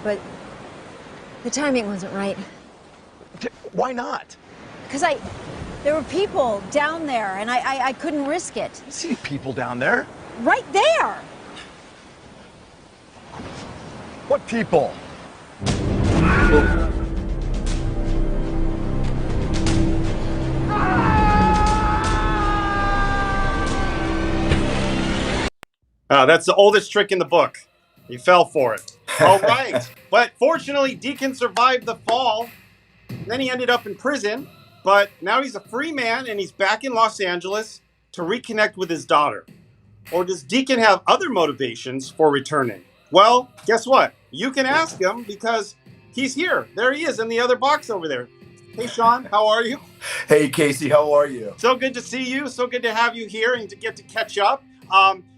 but the timing wasn't right. Why not? Because there were people down there, and I couldn't risk it. I see people down there. Right there! What people? That's the oldest trick in the book. He fell for it. All right. But fortunately, Deacon survived the fall. Then he ended up in prison. But now he's a free man, and he's back in Los Angeles to reconnect with his daughter. Or does Deacon have other motivations for returning? Well, guess what? You can ask him because he's here. There he is in the other box over there. Hey, Sean, how are you? Hey, Casey, how are you? So good to see you. So good to have you here and to get to catch up.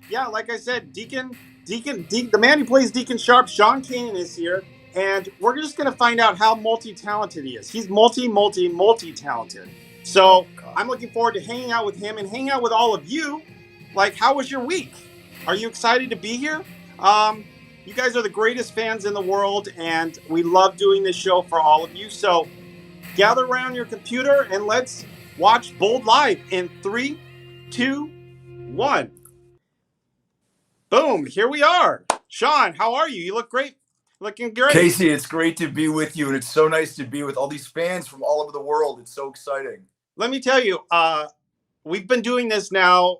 Yeah, like I said, Deacon, the man who plays Deacon Sharpe, Sean Kanan, is here. And we're just going to find out how multi-talented he is. He's multi-talented. So I'm looking forward to hanging out with him and hanging out with all of you. Like, how was your week? Are you excited to be here? You guys are the greatest fans in the world, and we love doing this show for all of you. So gather around your computer and let's watch Bold Live in 3, 2, 1. Boom, here we are. Sean, how are you? You look great. Looking great. Casey, it's great to be with you, and it's so nice to be with all these fans from all over the world. It's so exciting. Let me tell you, we've been doing this now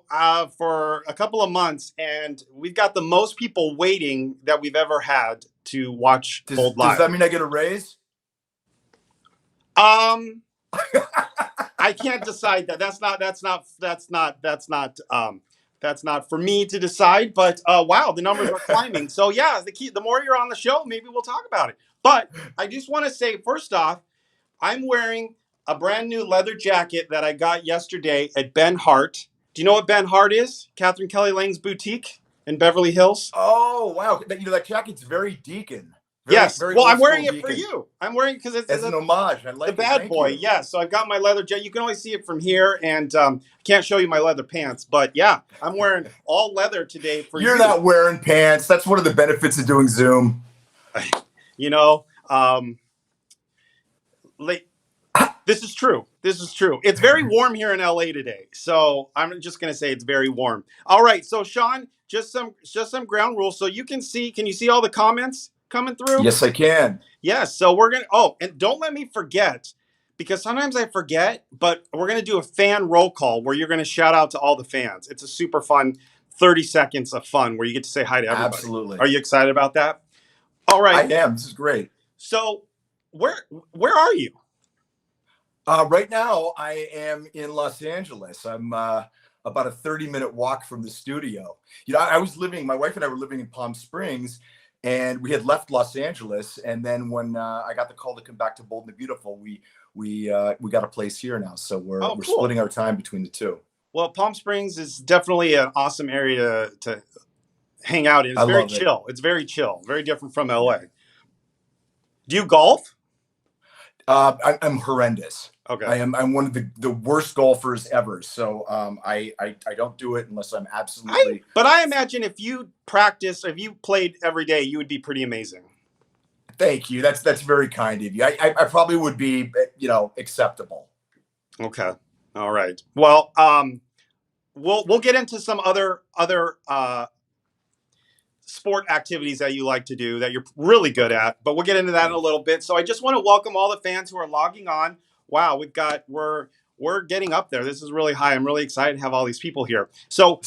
for a couple of months, and we've got the most people waiting that we've ever had to watch Bold Live. Does that mean I get a raise? I can't decide that. That's not for me to decide. But wow, the numbers are climbing. So yeah, the more you're on the show, maybe we'll talk about it. But I just want to say, first off, I'm wearing a brand new leather jacket that I got yesterday at Ben Hart. Do you know what Ben Hart is? Catherine Kelly Lang's boutique in Beverly Hills. Oh wow, that jacket's very Deacon. Yes. Very well, I'm wearing it Deacon. for you. I'm wearing it because it's an homage. I like the it. bad Thank boy. you. Yes. So I've got my leather jacket. You can only see it from here, and I can't show you my leather pants. But yeah, I'm wearing all leather today for you. You're not wearing pants. That's one of the benefits of doing Zoom. You know, this is true. This is true. It's very warm here in LA today, so I'm just gonna say it's very warm. All right. So Sean, just some ground rules, so you can see. Can you see all the comments coming through? Yes, I can. Yes. So we're going to, oh, and don't let me forget, because sometimes I forget, but we're going to do a fan roll call where you're going to shout out to all the fans. It's a super fun 30 seconds of fun where you get to say hi to everybody. Absolutely. Are you excited about that? All right. I am. This is great. So where are you? Right now, I am in Los Angeles. I'm about a 30-minute walk from the studio. You know, my wife and I were living in Palm Springs, and we had left Los Angeles, and then when I got the call to come back to Bold and Beautiful, we got a place here now. So we're cool. splitting our time between the two. Well, Palm Springs is definitely an awesome area to hang out in. It's very chill. It's very chill. Very different from LA. Do you golf? I'm horrendous. Okay. I'm one of the worst golfers ever. So I don't do it unless I'm absolutely. But I imagine if you practice, if you played every day, you would be pretty amazing. Thank you. That's very kind of you. I probably would be, acceptable. Okay. All right. Well, we'll get into some other sport activities that you like to do that you're really good at, but we'll get into that in a little bit. So I just want to welcome all the fans who are logging on. Wow, we're getting up there. This is really high. I'm really excited to have all these people here. So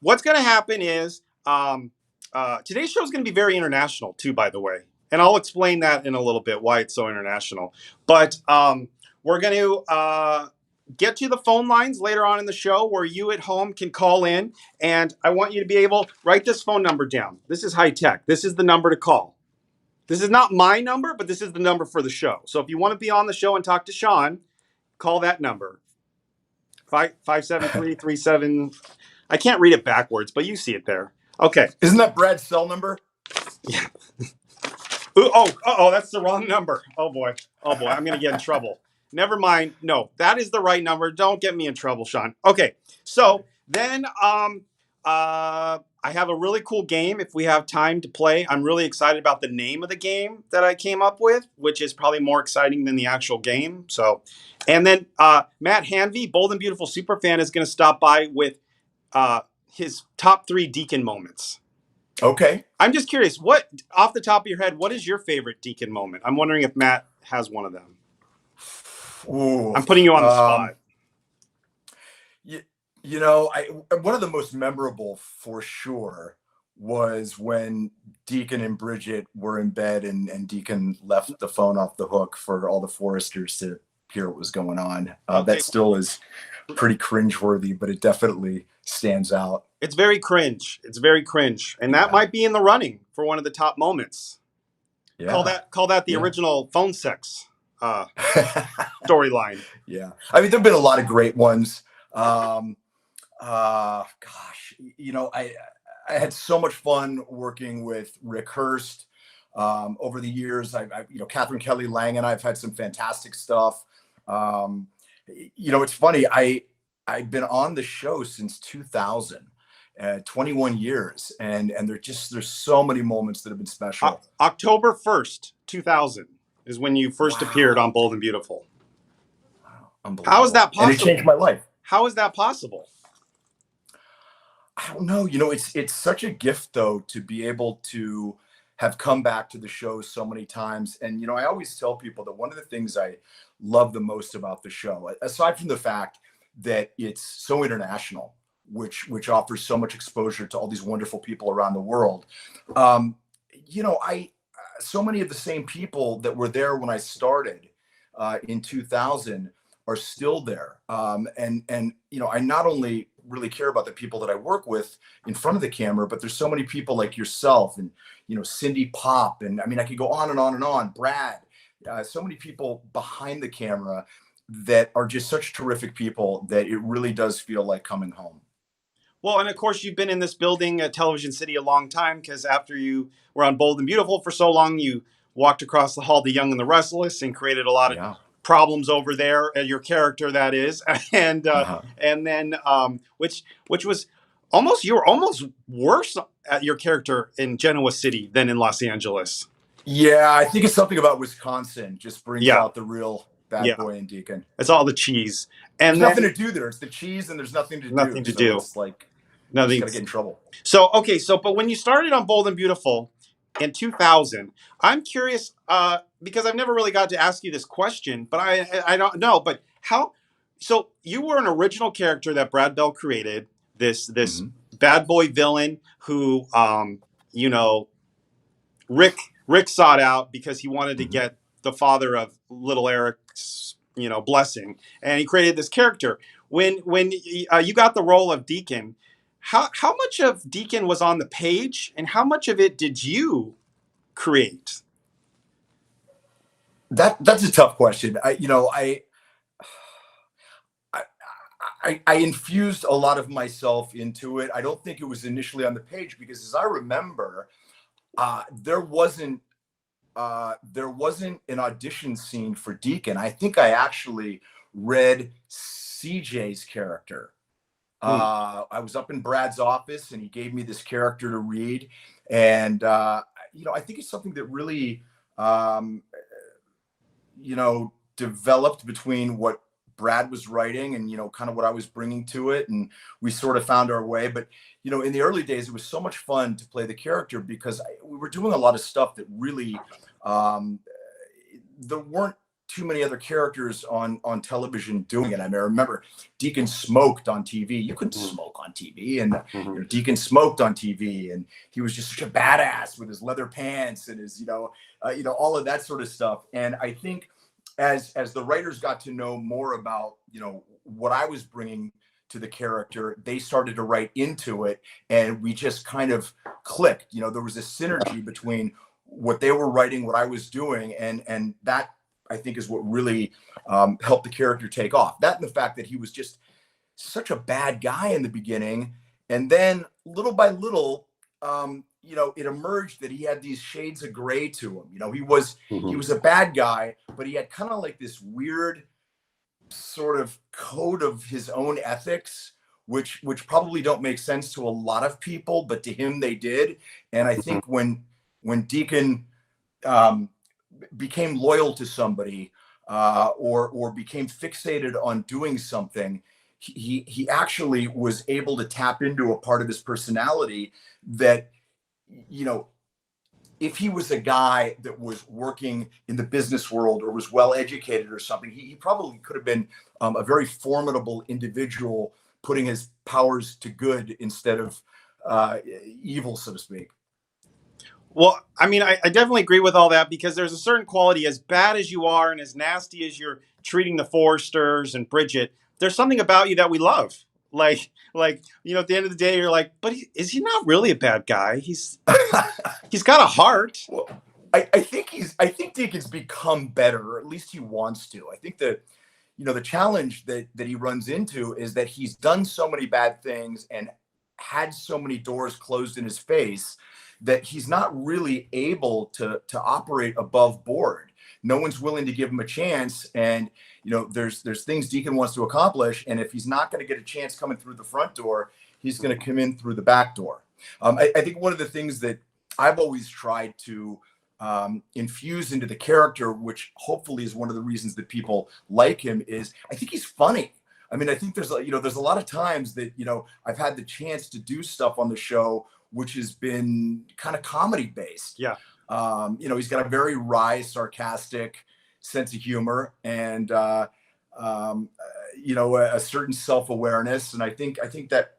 what's going to happen is today's show is going to be very international too, by the way. And I'll explain that in a little bit, why it's so international. But we're going to get to the phone lines later on in the show where you at home can call in. And I want you to be able to write this phone number down. This is high tech. This is the number to call. This is not my number, but this is the number for the show. So if you want to be on the show and talk to Sean, call that number. 57337. I can't read it backwards, but you see it there. Okay. Isn't that Brad's cell number? Yeah. Oh, that's the wrong number. Oh boy, I'm going to get in trouble. Never mind. No, that is the right number. Don't get me in trouble, Sean. Okay. So then I have a really cool game. If we have time to play, I'm really excited about the name of the game that I came up with, which is probably more exciting than the actual game. So, and then Matt Hanvey, Bold and Beautiful Superfan, is going to stop by with his top 3 Deacon moments. Okay. I'm just curious, what, off the top of your head, what is your favorite Deacon moment? I'm wondering if Matt has one of them. Ooh, I'm putting you on the spot. You know, one of the most memorable for sure was when Deacon and Bridget were in bed and Deacon left the phone off the hook for all the Foresters to hear what was going on. Okay. That still is pretty cringeworthy, but it definitely stands out. It's very cringe. It's very cringe. And that might be in the running for one of the top moments. Yeah. Call that the original phone sex storyline. Yeah. I mean, there've been a lot of great ones. Gosh, you know, I had so much fun working with Rick Hurst over the years. You know, Catherine Kelly Lang and I've had some fantastic stuff. You know, it's funny. I've been on the show since 2000, 21 years, and there's so many moments that have been special. October 1st, 2000 is when you first appeared on Bold and Beautiful. Wow, unbelievable. How is that possible? And it changed my life. How is that possible? I don't know. You know, it's such a gift though to be able to have come back to the show so many times. And you know, I always tell people that one of the things I love the most about the show, aside from the fact that it's so international, which offers so much exposure to all these wonderful people around the world. You know, so many of the same people that were there when I started in 2000 are still there. And you know, I not only really care about the people that I work with in front of the camera, but there's so many people like yourself and, you know, Cindy Pop. And I mean, I could go on and on and on. Brad, so many people behind the camera that are just such terrific people that it really does feel like coming home. Well, and of course, you've been in this building at Television City a long time, because after you were on Bold and Beautiful for so long, you walked across the hall, The Young and the Restless, and created a lot of problems over there, your character, that is. And and then which was you were almost worse at your character in Genoa City than in Los Angeles. Yeah, I think it's something about Wisconsin just brings out the real bad boy in Deacon. It's all the cheese. And there's nothing to do there. It's the cheese and there's nothing to do. It's like nothing. You gotta get in trouble. So but when you started on Bold and Beautiful in 2000, I'm curious because I've never really got to ask you this question, but I don't know. But how? So you were an original character that Brad Bell created. This bad boy villain who you know, Rick sought out because he wanted to get the father of little Eric's, you know, blessing, and he created this character. When you got the role of Deacon, how much of Deacon was on the page, and how much of it did you create? That's a tough question. I infused a lot of myself into it. I don't think it was initially on the page because, as I remember, there wasn't an audition scene for Deacon. I think I actually read CJ's character. I was up in Brad's office and he gave me this character to read. And, you know, I think it's something that really, you know, developed between what Brad was writing and, you know, kind of what I was bringing to it. And we sort of found our way. But, you know, in the early days, it was so much fun to play the character because we were doing a lot of stuff that really, there weren't too many other characters on television doing it. I mean, I remember Deacon smoked on TV. You couldn't smoke on TV, and you know, Deacon smoked on TV, and he was just such a badass with his leather pants and his, you know, all of that sort of stuff. And I think as the writers got to know more about, you know, what I was bringing to the character, they started to write into it, and we just kind of clicked. You know, there was a synergy between what they were writing, what I was doing, and that, I think, is what really helped the character take off. That and the fact that he was just such a bad guy in the beginning. And then little by little, you know, it emerged that he had these shades of gray to him. You know, he was a bad guy, but he had kind of like this weird sort of code of his own ethics which probably don't make sense to a lot of people, but to him they did. And I think when Deacon became loyal to somebody, or became fixated on doing something, he actually was able to tap into a part of his personality that, you know, if he was a guy that was working in the business world or was well educated or something, he probably could have been a very formidable individual, putting his powers to good instead of evil, so to speak. Well, I mean, I definitely agree with all that, because there's a certain quality, as bad as you are and as nasty as you're treating the Forresters and Bridget, there's something about you that we love. Like, you know, at the end of the day, you're like, but is he not really a bad guy? He's got a heart. Well, I think Deacon's become better, or at least he wants to. I think that, you know, the challenge that he runs into is that he's done so many bad things and had so many doors closed in his face that he's not really able to operate above board. No one's willing to give him a chance. And, you know, there's things Deacon wants to accomplish. And if he's not going to get a chance coming through the front door, he's going to come in through the back door. I think one of the things that I've always tried to infuse into the character, which hopefully is one of the reasons that people like him, is I think he's funny. I mean, I think there's a lot of times that, you know, I've had the chance to do stuff on the show which has been kind of comedy based. Yeah. You know, he's got a very wry, sarcastic sense of humor, and you know, a certain self-awareness, and I think that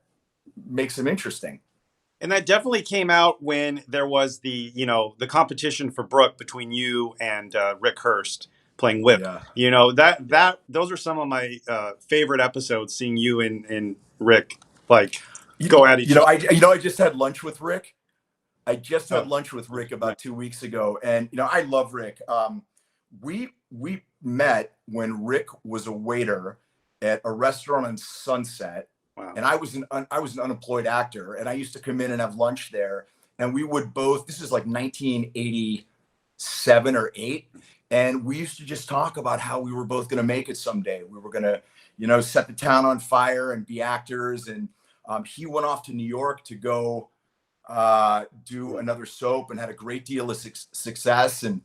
makes him interesting. And that definitely came out when there was the competition for Brooke between you and Rick Hurst playing Whip. Yeah. You know, those are some of my favorite episodes, seeing you and Rick go at each other. I just had lunch with Rick. I just had lunch with Rick about 2 weeks ago, and you know, I love Rick. We met when Rick was a waiter at a restaurant on Sunset. Wow. And I was an unemployed actor, and I used to come in and have lunch there. And we would both, this is like 1987 or 8. And we used to just talk about how we were both going to make it someday. We were going to, you know, set the town on fire and be actors. And he went off to New York to go do another soap and had a great deal of success. And,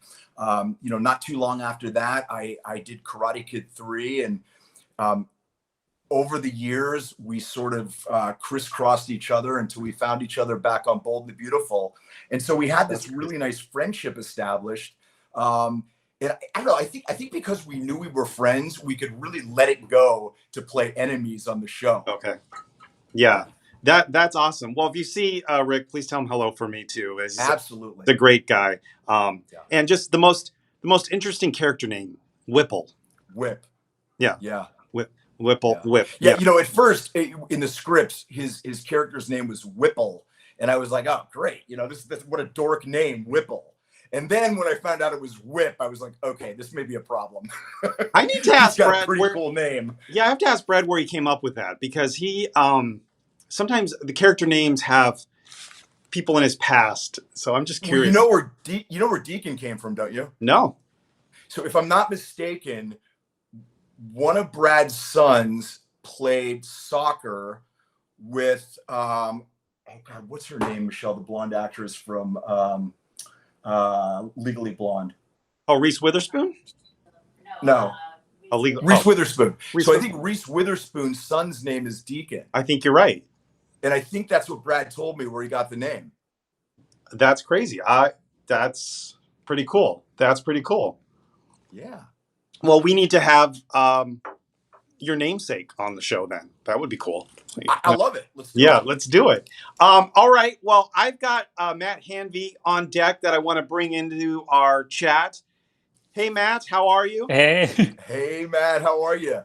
you know, not too long after that, I did Karate Kid 3. And, over the years, we sort of crisscrossed each other until we found each other back on Bold and Beautiful. And so we had this really nice friendship established. And I don't know, I think because we knew we were friends, we could really let it go to play enemies on the show. Okay. Yeah, that's awesome. Well, if you see Rick, please tell him hello for me too. Absolutely. The great guy. Yeah. And just the most interesting character name, Whipple. Whip. Yeah. Yeah. Whipple. Yeah. Whip. Yeah, you know, at first in the scripts, his character's name was Whipple, and I was like, oh, great, you know, this what a dork name, Whipple. And then when I found out it was Whip, I was like, okay, this may be a problem. I need to ask Brad. Brad. Pretty cool name. Yeah, I have to ask Brad where he came up with that, because he sometimes the character names have people in his past. So I'm just curious. Well, you know where Deacon came from, don't you? No. So if I'm not mistaken, one of Brad's sons played soccer with oh God, what's her name? Michelle, the blonde actress from Legally Blonde. Oh, Reese Witherspoon? No. Reese Witherspoon. Reese I think Reese Witherspoon's son's name is Deacon. I think you're right. And I think that's what Brad told me where he got the name. That's crazy. That's pretty cool. That's pretty cool. Yeah. Well, we need to have your namesake on the show then. That would be cool. I love it. Let's do it. All right. Well, I've got Matt Hanvey on deck that I want to bring into our chat. Hey, Matt, how are you? Hey. Hey, Matt, how are you?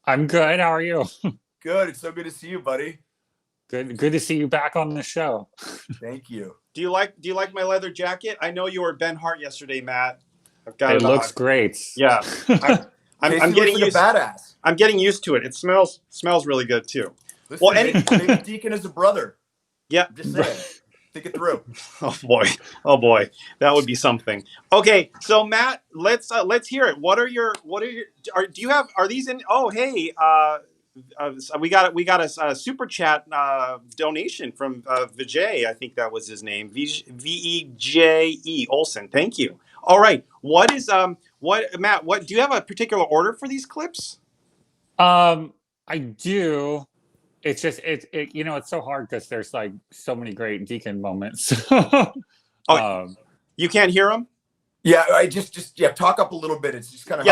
I'm good. How are you? Good. It's so good to see you, buddy. Good to see you back on the show. Thank you. Do you like my leather jacket? I know you were Ben Hart yesterday, Matt. I've got it looks great. Yeah. I'm getting used. Badass. I'm getting used to it. It smells really good too. Listen, well, maybe Deacon is a brother. Yeah. I'm just saying. Think it through. Oh boy, that would be something. Okay, so Matt, let's hear it. Are these in? Oh, hey, we got a super chat donation from Vijay. I think that was his name. Veje Olson. Thank you. All right. What is Matt? What do you have a particular order for these clips? I do. It's just it's so hard because there's like so many great Deacon moments. You can't hear them? Yeah, I just talk up a little bit. It's just kind of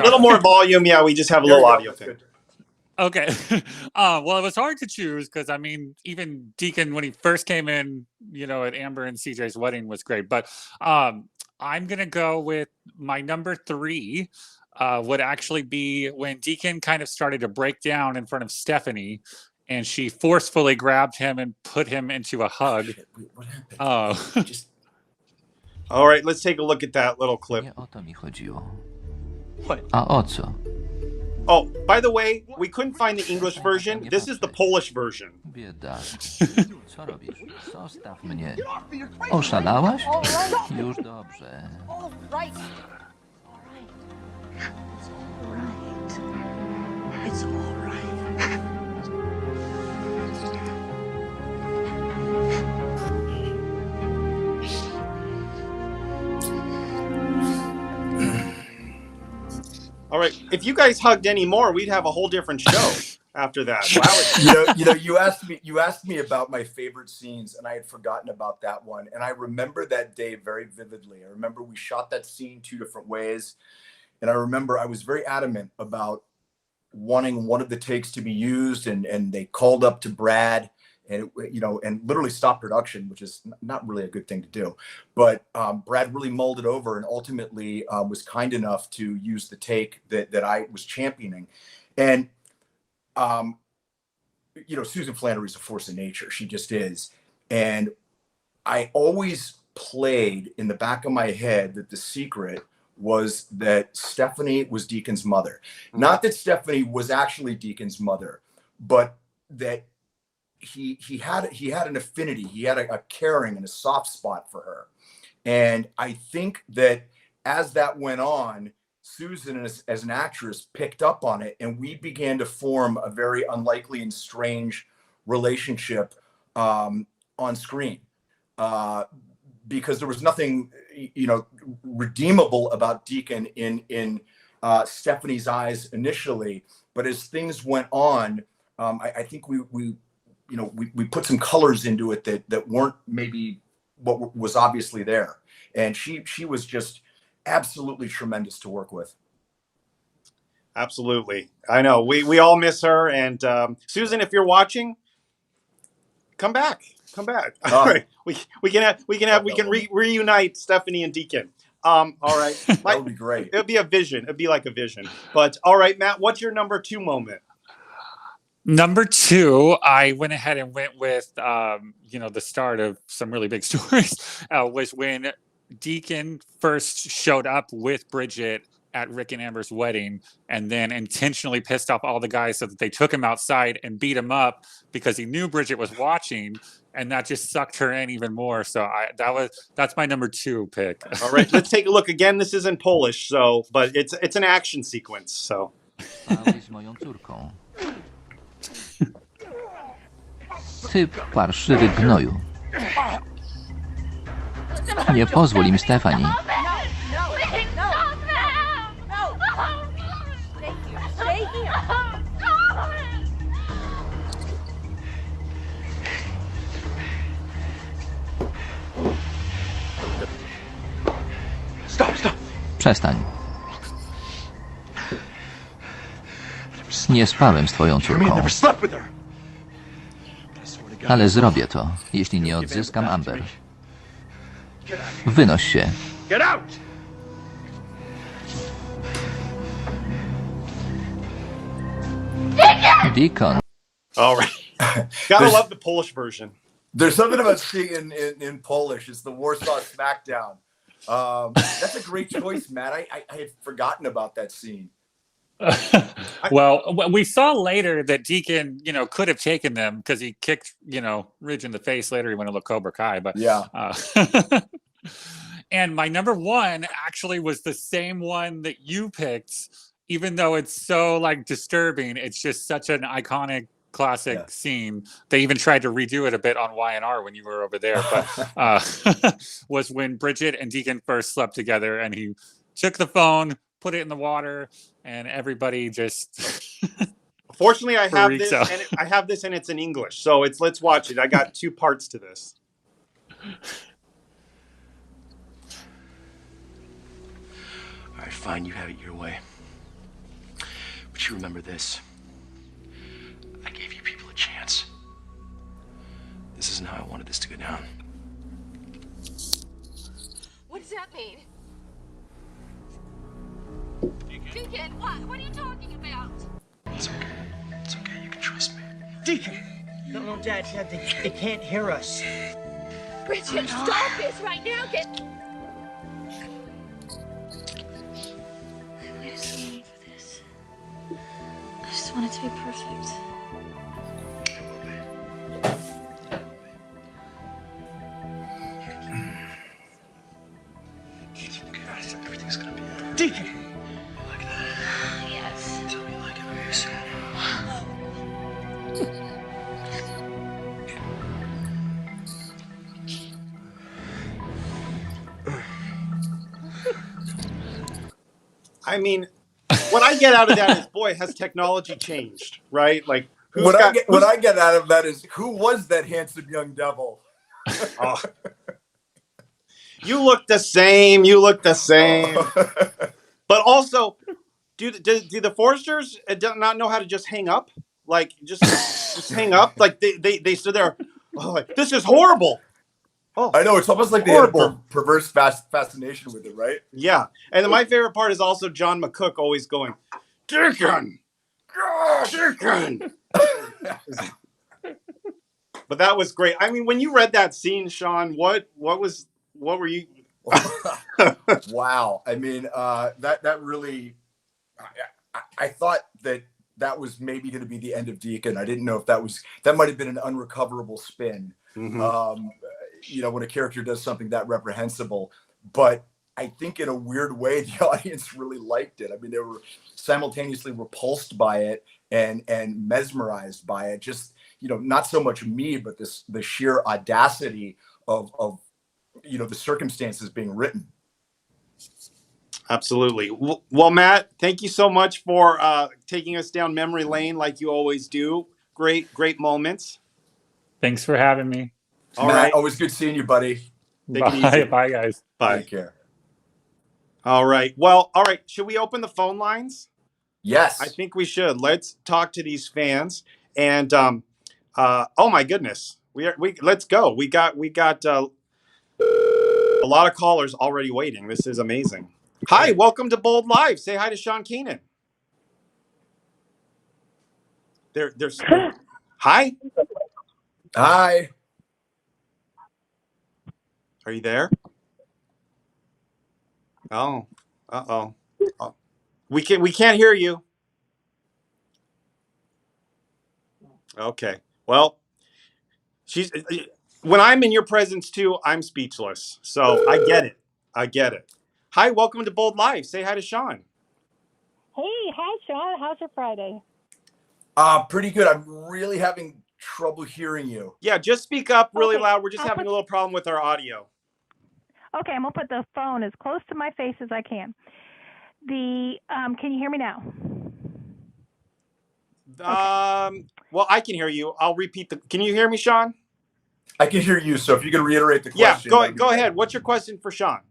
little more volume. Yeah, we just have a little audio thing. Okay. Well, it was hard to choose because I mean, even Deacon when he first came in, at Amber and CJ's wedding was great. But I'm gonna go with my number 3. Would actually be when Deacon kind of started to break down in front of Stephanie, and she forcefully grabbed him and put him into a hug. What happened? All right, let's take a look at that little clip. What? Oh, by the way, we couldn't find the English version. This is the Polish version. Co robisz? Zostaw mnie. Oszalałaś? Już dobrze. All right. It's all right. All right, if you guys hugged any more, we'd have a whole different show after that. Wow. You asked me about my favorite scenes, and I had forgotten about that one. And I remember that day very vividly. I remember we shot that scene 2 different ways, and I remember I was very adamant about wanting one of the takes to be used, and they called up to Brad, and and literally stopped production, which is not really a good thing to do. But Brad really mulled it over and ultimately was kind enough to use the take that I was championing. And Susan Flannery is a force of nature. She just is. And I always played in the back of my head that the secret was that Stephanie was Deacon's mother. Not that Stephanie was actually Deacon's mother, but that he had an affinity. He had a caring and a soft spot for her. And I think that as that went on, Susan, as an actress, picked up on it, and we began to form a very unlikely and strange relationship on screen, because there was nothing, redeemable about Deacon in Stephanie's eyes initially. But as things went on, I think we put some colors into it that weren't maybe what was obviously there. And she was just absolutely tremendous to work with. Absolutely. I know. We all miss her. And Susan, if you're watching, come back. All right. We can reunite Stephanie and Deacon. All right. That would be great. It'd be a vision. It'd be like a vision. But all right, Matt, what's your number 2 moment? Number 2, I went ahead and went with, the start of some really big stories, was when Deacon first showed up with Bridget at Rick and Amber's wedding, and then intentionally pissed off all the guys so that they took him outside and beat him up because he knew Bridget was watching, and that just sucked her in even more. So that's my number 2 pick. All right, let's take a look again. This is in Polish, but it's an action sequence. So. Ty parszywy gnoju. Nie pozwól im, Stefani. Stop. Przestań. Nie spałem z twoją córką. Ale zrobię to, jeśli nie odzyskam Amber. Wynoś się. Deacon. All right. Gotta love the Polish version. There's something about seeing in Polish. It's the Warsaw Smackdown. That's a great choice, Matt. I had forgotten about that scene. Well, we saw later that Deacon, could have taken them because he kicked, Ridge in the face later. He went to look Cobra Kai, but yeah. And my number 1 actually was the same one that you picked, even though it's so like disturbing, it's just such an iconic classic scene. They even tried to redo it a bit on Y&R when you were over there, but was when Bridget and Deacon first slept together, and he took the phone, put it in the water, and everybody just Fortunately, I have this, out. and I have this, and it's in English. So let's watch it. I got 2 parts to this. All right, fine, you have it your way. But you remember this. I gave you people a chance. This isn't how I wanted this to go down. What does that mean? Deacon, what are you talking about? It's okay. It's okay. You can trust me. Deacon! No, Dad, they can't hear us. Bridget, stop this right now. Get. I waited so long for this. I just want it to be perfect. Everything's gonna be all right. Deacon! You like that? Yes. Tell me you like it. I'm your son. I mean, what I get out of that is, boy, has technology changed, right? Like, What I get out of that is, who was that handsome young devil? Oh. You look the same. You look the same. But also, do the Forresters not know how to just hang up? Like, just hang up? Like, they stood there, like, this is horrible. Oh, I know, it's almost like they had a perverse fascination with it, right? Yeah. And then my favorite part is also John McCook always going, Deacon! Deacon! But that was great. I mean, when you read that scene, Sean, what were you? Wow. I mean, that really, I thought that was maybe going to be the end of Deacon. I didn't know if that might have been an unrecoverable spin. Mm-hmm. When a character does something that reprehensible, but I think in a weird way, the audience really liked it. I mean, they were simultaneously repulsed by it and mesmerized by it. Just, not so much me, but the sheer audacity of the circumstances being written. Absolutely. Well, Matt, thank you so much for taking us down memory lane like you always do. Great moments. Thanks for having me. All Matt, right. always good seeing you, buddy. Take it easy. Bye, guys. Bye. Take care. All right. Well, all right. Should we open the phone lines? Yes. I think we should. Let's talk to these fans. And oh my goodness, let's go. We got a lot of callers already waiting. This is amazing. Hi, welcome to Bold Live. Say hi to Sean Kanan. There's hi. Hi. Are you there? Oh, uh-oh. Oh. We can't hear you. Okay. Well, when I'm in your presence too, I'm speechless. So I get it. Hi, welcome to Bold Live. Say hi to Sean. Hey, hi, Sean. How's your Friday? Pretty good. I'm really having trouble hearing you. Yeah, just speak up really loud. We're just having a little problem with our audio. Okay, I'm gonna put the phone as close to my face as I can. Can you hear me now? Well, I can hear you. I'll repeat can you hear me, Sean? I can hear you. So if you can reiterate the question. Yeah, go ahead. What's your question for Sean?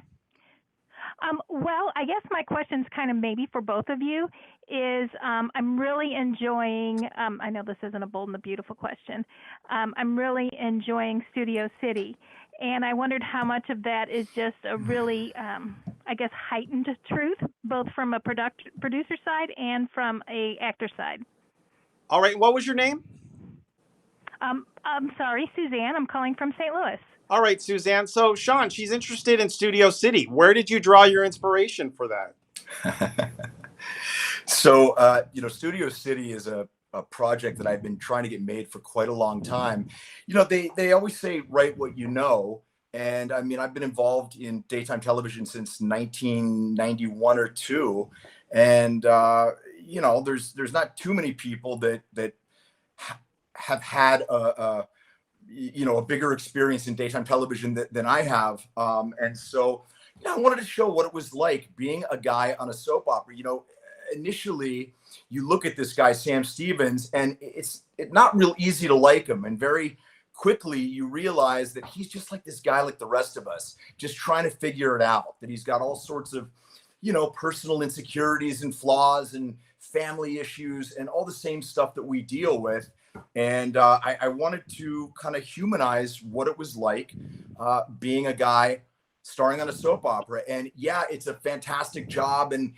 Well, I guess my question's kind of maybe for both of you is I'm really enjoying, I know this isn't a bold and a beautiful question. I'm really enjoying Studio City. And I wondered how much of that is just a really, I guess, heightened truth, both from a producer side and from a actor side. All right. What was your name? I'm sorry, Suzanne. I'm calling from St. Louis. All right, Suzanne. So, Sean, she's interested in Studio City. Where did you draw your inspiration for that? So, Studio City is a project that I've been trying to get made for quite a long time. They always say, write what you know. And I mean, I've been involved in daytime television since 1991 or 2. And there's not too many people that have had a bigger experience in daytime television than I have. And so, I wanted to show what it was like being a guy on a soap opera. Initially you look at this guy, Sam Stevens, and it's not real easy to like him. And very quickly you realize that he's just like this guy, like the rest of us, just trying to figure it out, that he's got all sorts of, personal insecurities and flaws and family issues and all the same stuff that we deal with. And I wanted to kind of humanize what it was like being a guy starring on a soap opera. And yeah, it's a fantastic job. And,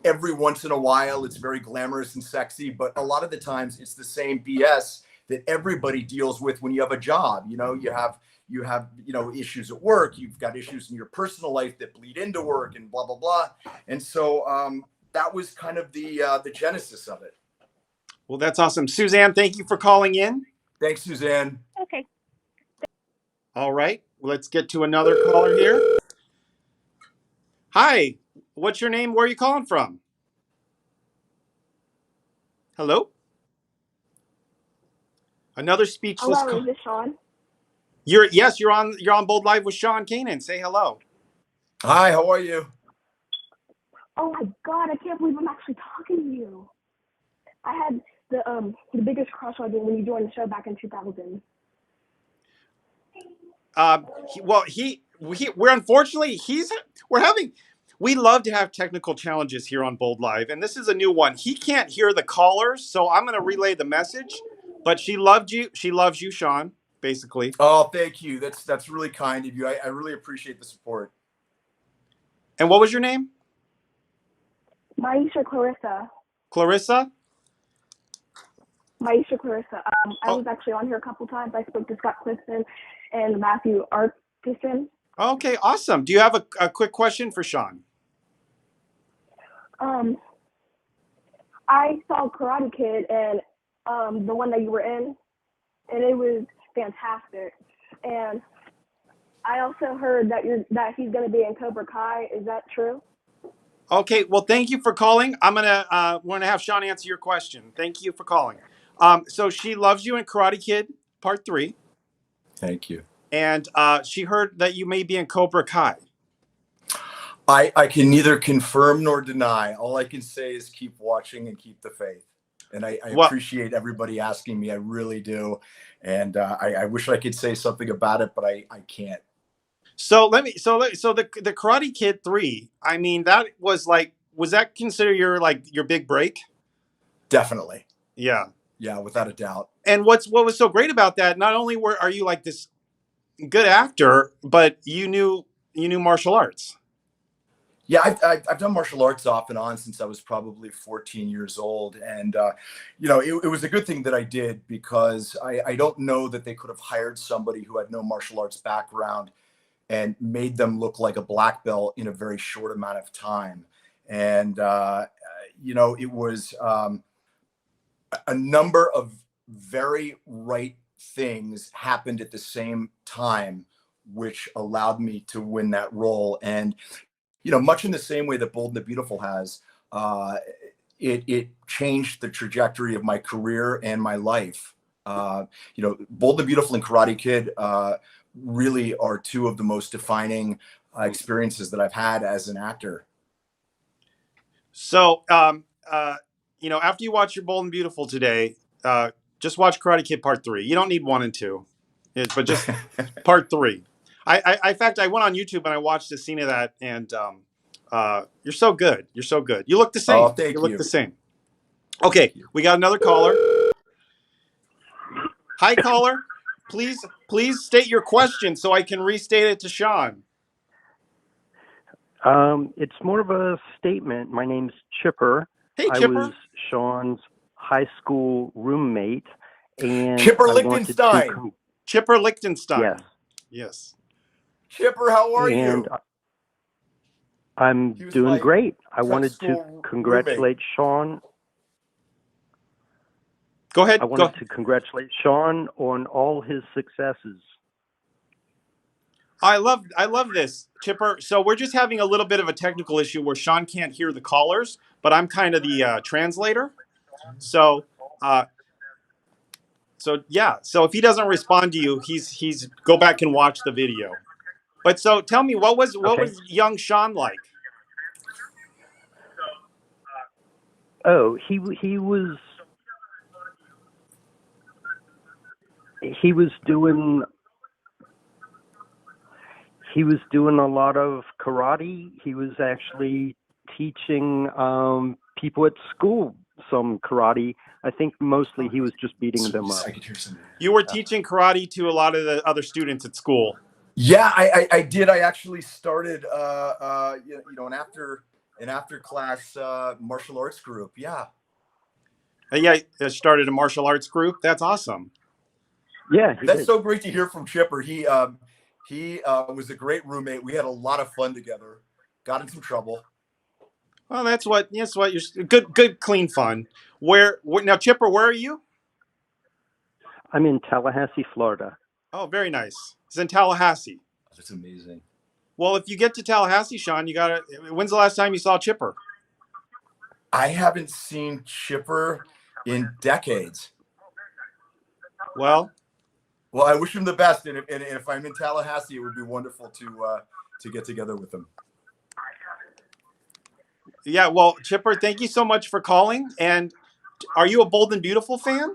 every once in a while, it's very glamorous and sexy. But a lot of the times it's the same BS that everybody deals with when you have a job. You have issues at work. You've got issues in your personal life that bleed into work and blah, blah, blah. And so that was kind of the genesis of it. Well, that's awesome. Suzanne, thank you for calling in. Thanks, Suzanne. Okay. All right. Let's get to another caller here. Hi. What's your name? Where are you calling from? Hello? Another speechless Hello, is this Sean? You're on Bold Live with Sean Kanan. Say hello. Hi, how are you? Oh my God, I can't believe I'm actually talking to you. I had the biggest crush on you when you joined the show back in 2000. We love to have technical challenges here on Bold Live, and this is a new one. He can't hear the callers, so I'm going to relay the message. But she loved you. She loves you, Sean, basically. Oh, thank you. That's really kind of you. I really appreciate the support. And what was your name? Maisha Clarissa. Clarissa? Maisha Clarissa. I was actually on here a couple times. I spoke to Scott Clifton and Matthew Artison. Okay, awesome. Do you have a quick question for Sean? I saw Karate Kid and the one that you were in, and it was fantastic. And I also heard that he's going to be in Cobra Kai. Is that true? Okay, well, thank you for calling. We're gonna have Sean answer your question. Thank you for calling. So she loves you in Karate Kid Part 3. Thank you. And she heard that you may be in Cobra Kai. I can neither confirm nor deny. All I can say is keep watching and keep the faith. And I appreciate everybody asking me. I really do. And I wish I could say something about it, but I can't. So the Karate Kid 3, I mean, that was that considered your big break? Definitely. Yeah. Yeah, without a doubt. And what was so great about that, not only are you like this good actor, but you knew martial arts. Yeah, I've done martial arts off and on since I was probably 14 years old. And, it was a good thing that I did, because I don't know that they could have hired somebody who had no martial arts background and made them look like a black belt in a very short amount of time. And, it was a number of very right things happened at the same time, which allowed me to win that role. And, much in the same way that Bold and the Beautiful has, it changed the trajectory of my career and my life. Bold and the Beautiful and Karate Kid really are two of the most defining experiences that I've had as an actor. So, after you watch your Bold and Beautiful today, just watch Karate Kid Part 3. You don't need 1 and 2, but just Part 3. In fact, I went on YouTube and I watched a scene of that, and you're so good. You're so good. You look the same. Oh, thank you. You look the same. Okay, we got another caller. Hi, caller. Please state your question so I can restate it to Sean. It's more of a statement. My name's Chipper. Hey, Chipper. I was Sean's high school roommate, and Chipper I Lichtenstein. Chipper Lichtenstein. Yes. Yes. Chipper, how are you? I'm doing great. I wanted to congratulate Sean. Go ahead. I wanted to congratulate Sean on all his successes. I love this, Chipper. So we're just having a little bit of a technical issue where Sean can't hear the callers, but I'm kind of the translator. So yeah. So if he doesn't respond to you, he's go back and watch the video. But so tell me, what was young Sean like? Oh, he was doing a lot of karate. He was actually teaching people at school some karate. I think mostly he was just beating them up. You were teaching karate to a lot of the other students at school. Yeah, I did. I actually started an after class martial arts group. Yeah. Yeah, I started a martial arts group. That's awesome. Yeah, that's so great to hear from Chipper. He was a great roommate. We had a lot of fun together. Got in some trouble. Well, that's what you're good, clean fun. Where now, Chipper? Where are you? I'm in Tallahassee, Florida. Oh, very nice. It's in Tallahassee. That's amazing. Well, if you get to Tallahassee, Sean, you gotta. When's the last time you saw Chipper? I haven't seen Chipper in decades. Well, I wish him the best, and if I'm in Tallahassee, it would be wonderful to get together with him. Yeah, well, Chipper, thank you so much for calling. And are you a Bold and Beautiful fan?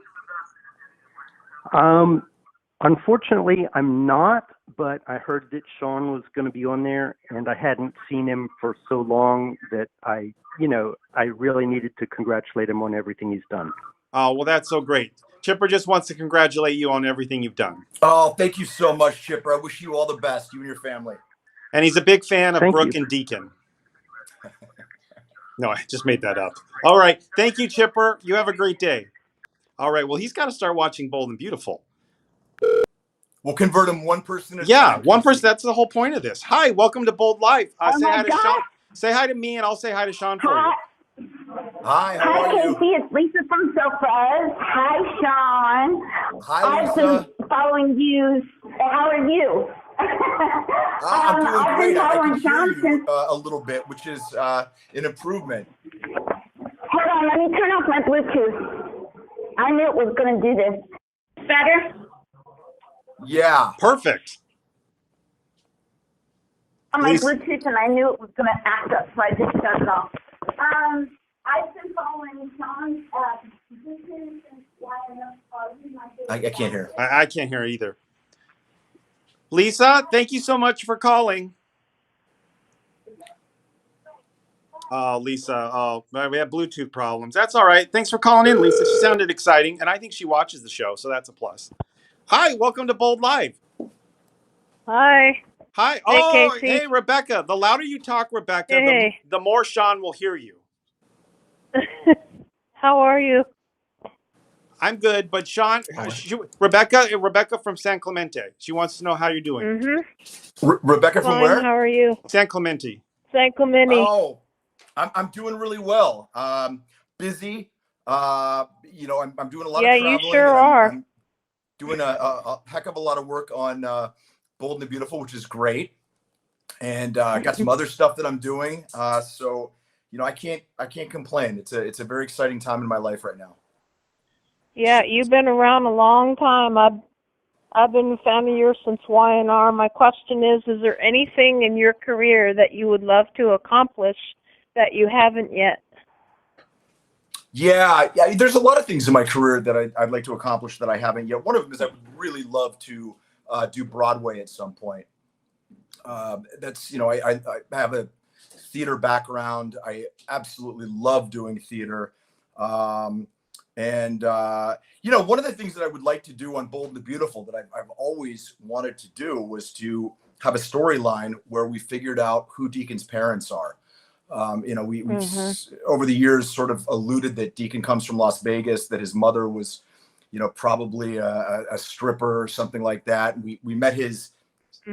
Unfortunately, I'm not, but I heard that Sean was going to be on there, and I hadn't seen him for so long that I really needed to congratulate him on everything he's done. Oh, well, that's so great. Chipper just wants to congratulate you on everything you've done. Oh, thank you so much, Chipper. I wish you all the best, you and your family. And he's a big fan of Brooke you. and Deacon. No, I just made that up. All right. Thank you, Chipper. You have a great day. All right. Well, he's got to start watching Bold and Beautiful. We'll convert him one person at a Yeah, time. one person. That's the whole point of this. Hi, welcome to Bold Live. Oh Say my hi to God. Sean. Say hi to me, and I'll say hi to Sean for you. Hi, how are you? Casey. It's Lisa from SoFuzz. Hi, Sean. Hi, Lisa. I've been following you. How are you? I'm doing great. I can hear Johnson. you a little bit, which is an improvement. Hold on, let me turn off my Bluetooth. I knew it was going to do this. Better? Yeah. Perfect. On my Bluetooth, and I knew it was going to act up, so I just shut it off. I've been following Sean's I can't hear. I can't hear either. Lisa, thank you so much for calling. Oh, Lisa. Oh, we have Bluetooth problems. That's all right. Thanks for calling in, Lisa. She sounded exciting, and I think she watches the show, so that's a plus. Hi, welcome to Bold Live. Hi. Hi. Hey, Casey. Hey, Rebecca. The louder you talk, Rebecca, Hey. the more Sean will hear you. How are you? I'm good, but Sean, Rebecca from San Clemente. She wants to know how you're doing. Mm-hmm. Rebecca from Fine, where? How are you? San Clemente. San Clemente. Oh, I'm doing really well. Busy. I'm doing a lot of traveling. Yeah, you sure are. I'm doing a heck of a lot of work on Bold and Beautiful, which is great. And I got some other stuff that I'm doing. So I can't complain. It's a very exciting time in my life right now. Yeah, you've been around a long time. I've been a fan of yours since Y&R. My question is there anything in your career that you would love to accomplish that you haven't yet? Yeah, there's a lot of things in my career that I'd like to accomplish that I haven't yet. One of them is I would really love to do Broadway at some point. That's, I have a theater background. I absolutely love doing theater. One of the things that I would like to do on Bold and the Beautiful that I've always wanted to do was to have a storyline where we figured out who Deacon's parents are. We over the years sort of alluded that Deacon comes from Las Vegas, that his mother was, probably a stripper or something like that. We met his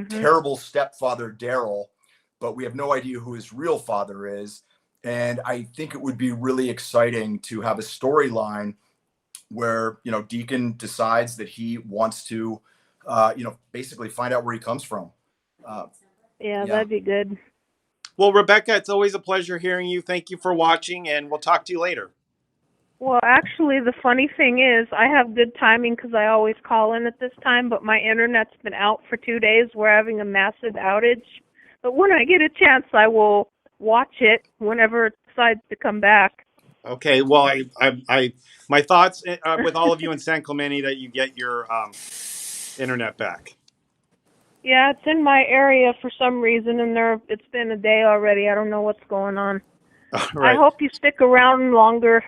terrible stepfather, Daryl, but we have no idea who his real father is. And I think it would be really exciting to have a storyline where, Deacon decides that he wants to, basically find out where he comes from. Yeah, that'd be good. Well, Rebecca, it's always a pleasure hearing you. Thank you for watching, and we'll talk to you later. Well, actually, the funny thing is, I have good timing because I always call in at this time, but my internet's been out for 2 days. We're having a massive outage. But when I get a chance, I will watch it whenever it decides to come back. Okay. Well, my thoughts with all of you in San Clemente that you get your internet back. Yeah, it's in my area for some reason, and it's been a day already. I don't know what's going on. Right. I hope you stick around longer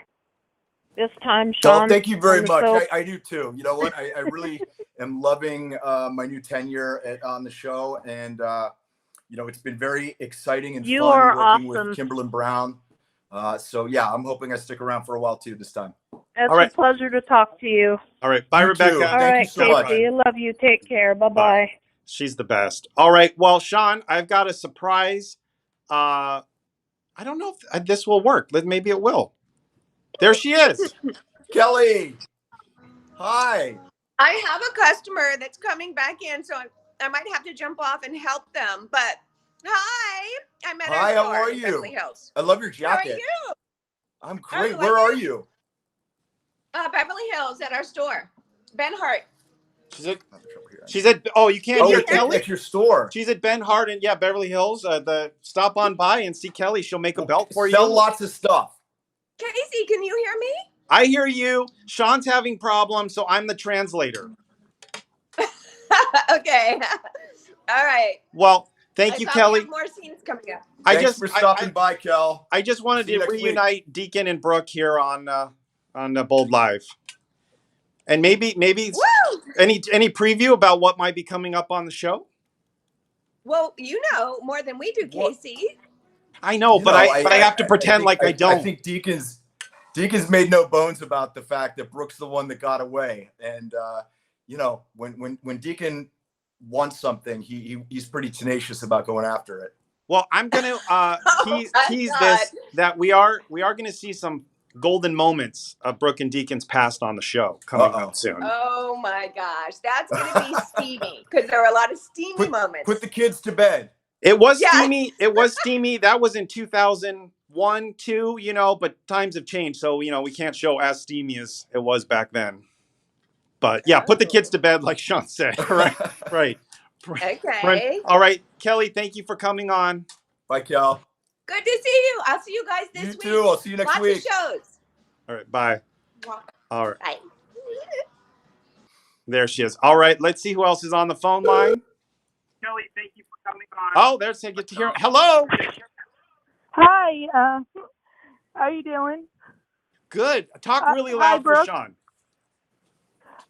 this time, Sean. Well, thank you very much. I do too. You know what? I really am loving my new tenure on the show, and you know, it's been very exciting and fun working with Kimberlin Brown. So yeah, I'm hoping I stick around for a while too this time. It's a pleasure to talk to you. All right. Bye, Rebecca. All right, Casey. I love you. Take care. Bye-bye. She's the best. All right. Well, Sean, I've got a surprise. I don't know if this will work. Maybe it will. There she is. Kelly. Hi. I have a customer that's coming back in, so I might have to jump off and help them. But hi, I'm at our store how are in you? Beverly Hills. I love your jacket. How are you? I'm great. Where are you? Beverly Hills at our store. Ben Hart. She's at. Oh, you can't hear Kelly at your store. She's at Ben Hart and Beverly Hills. Stop on by and see Kelly. She'll make a belt for you. Sell lots of stuff. Casey, can you hear me? I hear you. Sean's having problems, so I'm the translator. Okay. All right. Well, thank you, Kelly. We have more scenes coming up. Thanks for stopping by, Kel. I just wanted to reunite Deacon and Brooke here on Bold Live. And maybe any preview about what might be coming up on the show? Well, you know more than we do, Casey. I know, but I have to pretend like I don't. I think Deacon's made no bones about the fact that Brooke's the one that got away. And you know, when Deacon wants something, he's pretty tenacious about going after it. Well, I'm gonna tease this that we are gonna see some golden moments of Brooke and Deacon's past on the show coming up soon. Oh my gosh, that's gonna be steamy because there are a lot of steamy moments. Put the kids to bed. It was steamy. It was steamy. That was in 2001, 2. You know, but times have changed, so you know we can't show as steamy as it was back then. But yeah, put the kids to bed, like Sean said. Right. Okay. All right, Kelly. Thank you for coming on. Bye, Kel. Good to see you. I'll see you guys this week. You too. I'll see you next week. Lots of shows. All right. Bye. All right. Bye. There she is. All right. Let's see who else is on the phone line. Kelly, thank you for coming on. Oh, there's I get to hear. Hello. Hi. How you doing? Good. Talk really loud for Sean.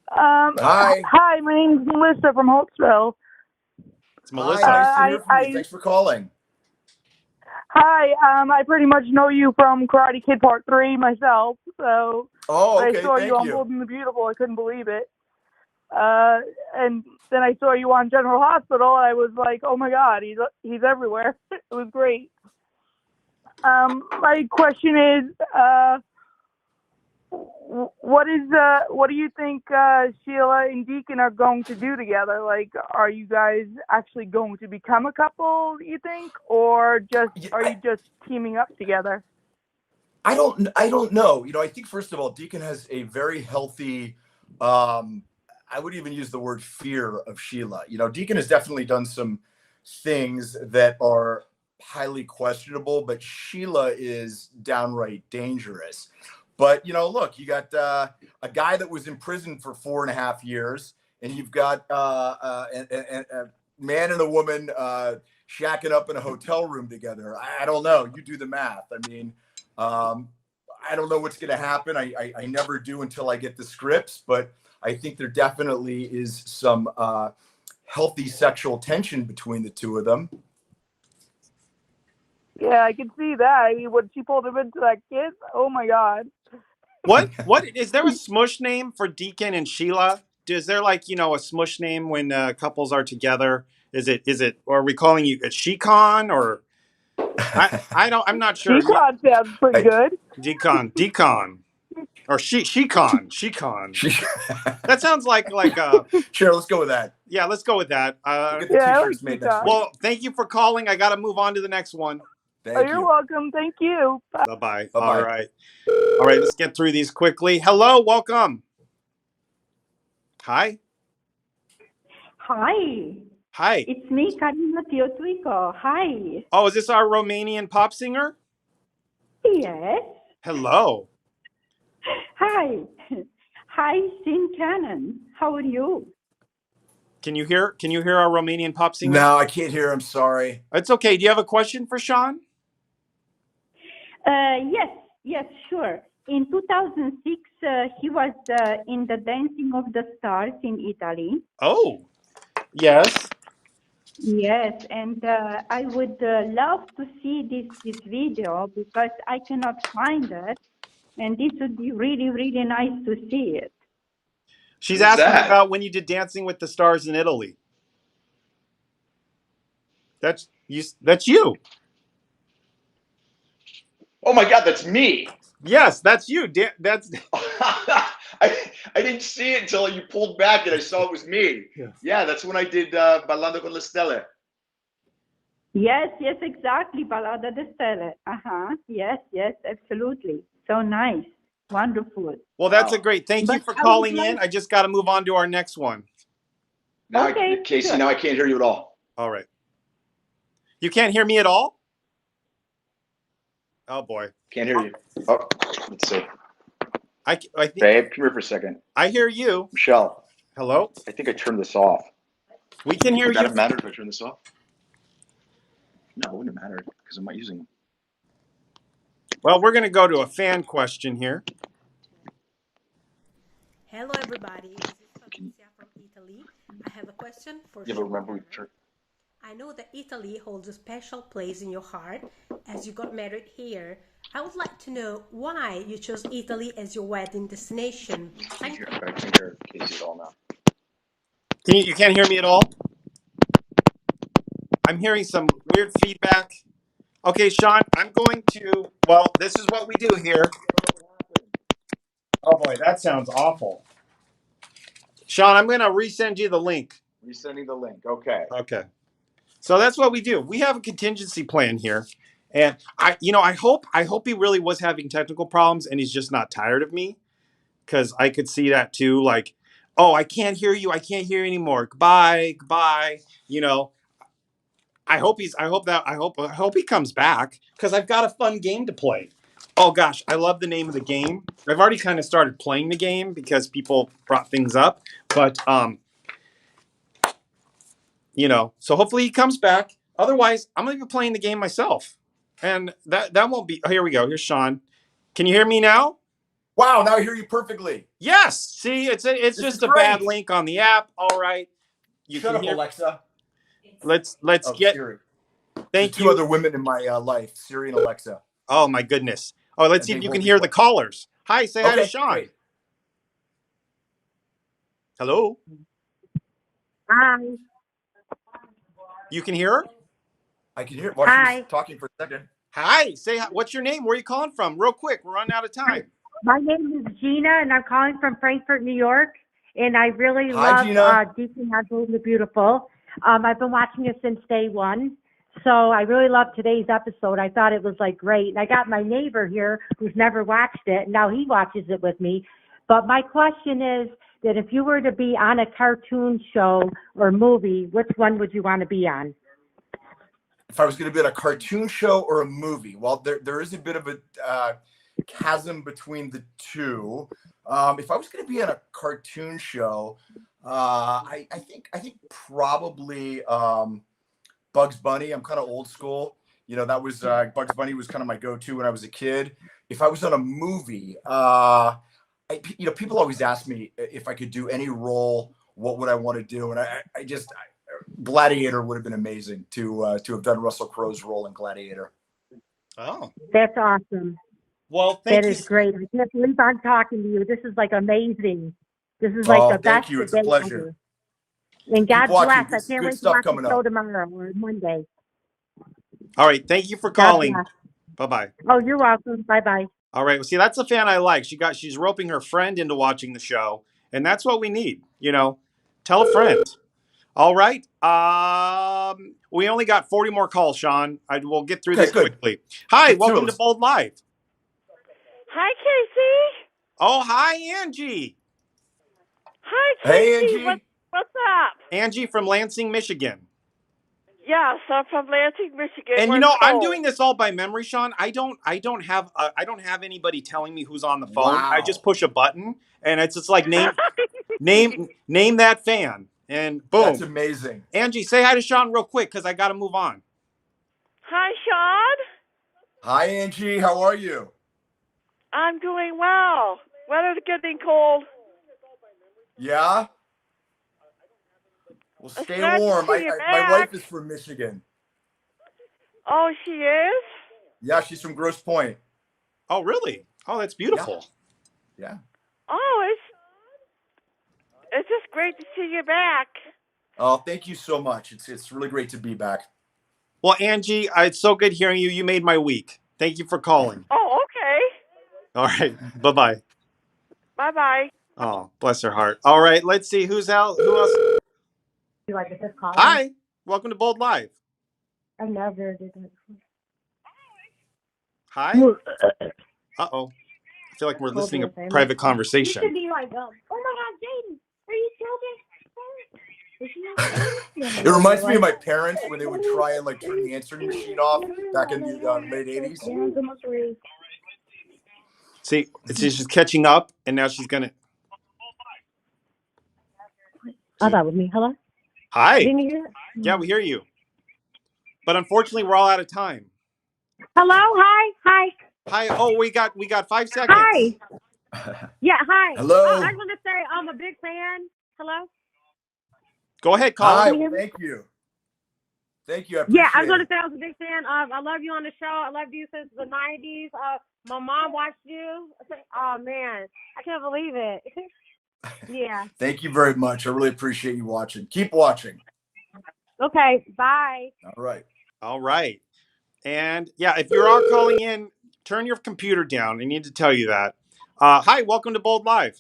Hi. Hi. My name's Melissa from Holtzville. It's Melissa. Nice to hear from you. Thanks for calling. Hi, I pretty much know you from Karate Kid Part 3 myself, so okay, I saw you on Bold and the Beautiful. I couldn't believe it. And then I saw you on General Hospital. I was like, oh my God, he's everywhere. It was great. My question is, what do you think Sheila and Deacon are going to do together? Like, are you guys actually going to become a couple, you think, or are you just teaming up together? I don't know. You know, I think first of all, Deacon has a very healthy, I would even use the word fear of Sheila. You know, Deacon has definitely done some things that are highly questionable, but Sheila is downright dangerous. But, you know, look, you got a guy that was in prison for 4.5 years, and you've got a man and a woman shacking up in a hotel room together. I don't know. You do the math. I mean, I don't know what's going to happen. I never do until I get the scripts, but I think there definitely is some healthy sexual tension between the two of them. Yeah, I can see that. I mean, when she pulled him into that kiss, oh my God. What is there a smush name for Deacon and Sheila? Is there like, you know, a smush name when couples are together? Is it or are we calling you a She-Con or I'm not sure. She-Con sounds pretty good. Deacon. Or She-Con. That sounds like Sure, let's go with that. Yeah, let's go with that. We'll get the t-shirts made next week. Well, thank you for calling. I got to move on to the next one. Thank You're you. welcome. Thank you. Bye. Bye-bye. Bye-bye. All right. All right, let's get through these quickly. Hello, welcome. Hi. Hi. Hi. It's me, Karina Teotuico. Hi. Oh, is this our Romanian pop singer? Yes. Hello. Hi. Hi, Sin Kanan. How are you? Can you hear our Romanian pop singer? No, I can't hear him. Sorry. It's okay. Do you have a question for Sean? Yes, sure. In 2006, he was in the Dancing of the Stars in Italy. Oh, yes. Yes, and I would love to see this video because I cannot find it, and this would be really, really nice to see it. She's asking about when you did Dancing with the Stars in Italy. That's you. Oh my God, that's me. Yes, that's you. That's. I didn't see it until you pulled back and I saw it was me. Yeah, that's when I did Ballando con le Stelle. Yes, exactly. Ballada de Stelle. Yes, absolutely. So nice. Wonderful. Well, that's a great. Thank you for calling in. I just got to move on to our next one. Now, Casey, sure. now I can't hear you at all. All right. You can't hear me at all? Oh, boy. Can't hear you. Oh, let's see. I think, Babe, come here for a second. I hear you. Michelle. Hello? I think I turned this off. We can hear you. Would that have mattered if I turned this off? No, it wouldn't have mattered because I'm not using them. Well, we're going to go to a fan question here. Hello, everybody. This is Patricia from Italy. I have a question for Yeah, but remember we turned. I know that Italy holds a special place in your heart as you got married here. I would like to know why you chose Italy as your wedding destination. I can't hear Casey at all now. You can't hear me at all? I'm hearing some weird feedback. Okay, Sean, I'm going to, well, this is what we do here. Oh boy, that sounds awful. Sean, I'm going to resend you the link. Resending the link. Okay. Okay. So that's what we do. We have a contingency plan here. And I hope he really was having technical problems and he's just not tired of me. Because I could see that too. Like, oh, I can't hear you. I can't hear you anymore. Goodbye. You know, I hope he comes back because I've got a fun game to play. Oh gosh, I love the name of the game. I've already kind of started playing the game because people brought things up. But you know, so hopefully he comes back. Otherwise, I'm gonna be playing the game myself. And that won't be. Oh, here we go. Here's Sean. Can you hear me now? Wow, now I hear you perfectly. Yes. See, it's just a bad link on the app. All right. Shut up, Alexa. Let's get. Siri. Thank you. Two other women in my life, Siri and Alexa. Oh my goodness. Oh, let's see if you can hear the callers. Hi, say hi to Sean. Great. Hello. Hi. You can hear her? I can hear her. Well, she's talking for a second. Hi. Say hi. What's your name? Where are you calling from? Real quick. We're running out of time. My name is Gina, and I'm calling from Frankfurt, New York. And I really love Deacon on the Beautiful. I've been watching it since day one. So I really loved today's episode. I thought it was like great. And I got my neighbor here who's never watched it. And now he watches it with me. But my question is that if you were to be on a cartoon show or movie, which one would you want to be on? If I was going to be on a cartoon show or a movie, well, there is a bit of a chasm between the two. If I was going to be on a cartoon show, I think probably Bugs Bunny. I'm kind of old school. You know, that was Bugs Bunny was kind of my go-to when I was a kid. If I was on a movie, people always ask me if I could do any role, what would I want to do? And I just Gladiator would have been amazing to have done Russell Crowe's role in Gladiator. Oh, that's awesome. Well, thank you. That is great. I can't believe I'm talking to you. This is like amazing. This is like the best. Thank you. It's a pleasure. Ever. And God bless. I can't wait to watch the show up. tomorrow or Monday. All right. Thank you for calling. Bye-bye. Oh, you're welcome. Bye-bye. All right. Well, see, that's a fan I like. She's roping her friend into watching the show, and that's what we need. You know, tell a friend. All right. We only got 40 more calls, Sean. We'll get through this quickly. Hi, welcome to Bold Live. Hi, Casey. Oh, hi, Angie. Hi, Casey. Hey, Angie. What's up? Angie from Lansing, Michigan. Yes, I'm from Lansing, Michigan. And We're you know, I'm cold. doing this all by memory, Sean. I don't have anybody telling me who's on the phone. Wow. I just push a button, and it's just like name that fan, and boom. That's amazing. Angie, say hi to Sean real quick because I got to move on. Hi, Sean. Hi, Angie. How are you? I'm doing well. Weather's getting cold. Yeah. Well, stay glad to warm. see you My back. wife is from Michigan. Oh, she is? Yeah, she's from Grosse Pointe. Oh, really? Oh, that's beautiful. Yeah. Oh, it's just great to see you back. Oh, thank you so much. It's really great to be back. Well, Angie, it's so good hearing you. You made my week. Thank you for calling. Oh, okay. All right. Bye-bye. Bye-bye. Oh, bless her heart. All right. Let's see who's out. Who else? You like this call? Hi. Welcome to Bold Live. I've never did that before. Hi. Uh-oh. I feel like we're listening to a private conversation. You should be like, oh my God, Jaden, are you joking? It reminds me of my parents when they would try and like turn the answering machine off back in the late 80s. See, she's just catching up, and now she's gonna. Oh, that was me. Hello? Hi. Didn't you hear it? Yeah, we hear you. But unfortunately, we're all out of time. Hello? Hi. Hi. Oh, we got 5 seconds. Hi. Yeah, hi. Hello. I want to say I'm a big fan. Hello? Go ahead, Colin. Hi. Well, thank you. Thank you. I appreciate I was going to it. say I was a big fan. I love you on the show. I loved you since the 90s. My mom watched you. Oh, man. I can't believe it. Yeah. Thank you very much. I really appreciate you watching. Keep watching. Okay. Bye. All right. And yeah, if you are calling in, turn your computer down. I need to tell you that. Hi, welcome to Bold Live.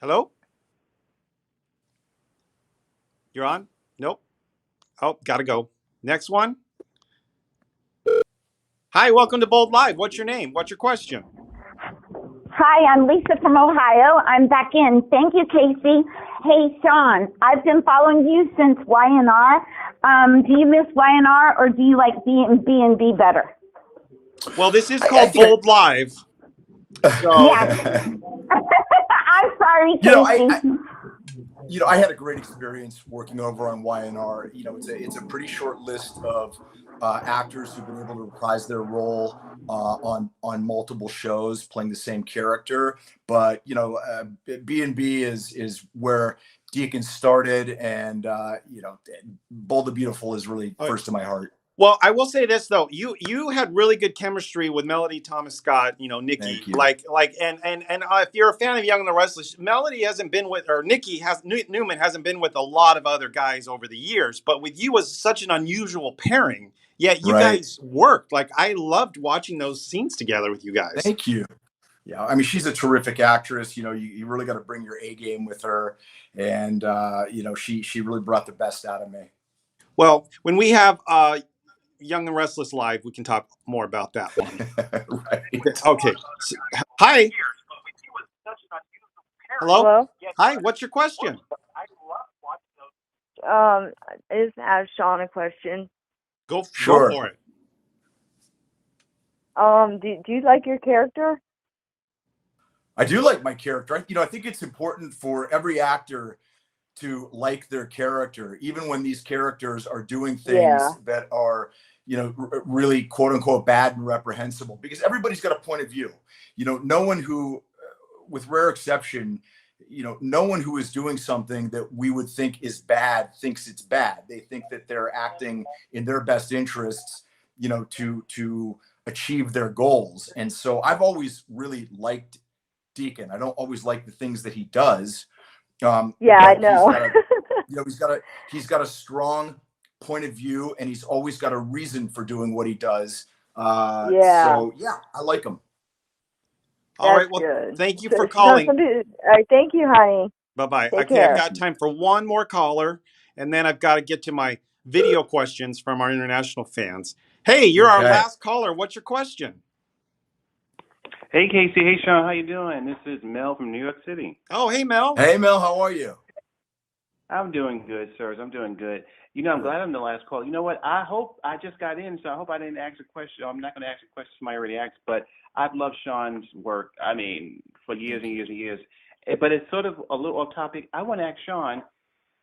Hello? You're on? Nope. Oh, gotta go. Next one. Hi, welcome to Bold Live. What's your name? What's your question? Hi, I'm Lisa from Ohio. I'm back in. Thank you, Casey. Hey, Sean, I've been following you since Y&R. Do you miss Y&R or do you like B&B better? Well, this is called Bold Live. So. Yeah. I'm sorry, Casey. I had a great experience working over on Y&R. It's a pretty short list of actors who've been able to reprise their role on multiple shows playing the same character. But B&B is where Deacon started, and Bold the Beautiful is really first to my heart. Well, I will say this though, you had really good chemistry with Melody Thomas Scott, Nikki. Thank you. And if you're a fan of Young and the Restless, Melody hasn't been with, or Newman hasn't been with a lot of other guys over the years, but with you was such an unusual pairing. Yet you guys worked. Like, I loved watching those scenes together with you guys. Thank you. Yeah, I mean, she's a terrific actress. You really got to bring your A game with her, and she really brought the best out of me. Well, when we have Young and Restless live, we can talk more about that one. Okay. So, hi. Hello? Hi. What's your question? Is ask Sean a question. Go for it. Do you like your character? I do like my character. I think it's important for every actor to like their character, even when these characters are doing things that are, really quote unquote bad and reprehensible, because everybody's got a point of view. No one who, with rare exception, no one who is doing something that we would think is bad thinks it's bad. They think that they're acting in their best interests, to achieve their goals. And so I've always really liked Deacon. I don't always like the things that he does. I know. He's got a strong point of view, and he's always got a reason for doing what he does. So I like him. All right. Well, thank you for calling. All right. Thank you, honey. Bye-bye. Take Okay, care. I've got time for one more caller, and then I've got to get to my video questions from our international fans. Hey, you're our last caller. What's your question? Hey, Casey. Hey, Sean. How you doing? This is Mel from New York City. Oh, hey, Mel. Hey, Mel. How are you? I'm doing good, sirs. I'm doing good. You know, I'm glad I'm the last call. You know what? I hope I just got in, so I hope I didn't ask a question. I'm not going to ask a question somebody already asked, but I've loved Sean's work, I mean, for years and years and years. But it's sort of a little off topic. I want to ask Sean,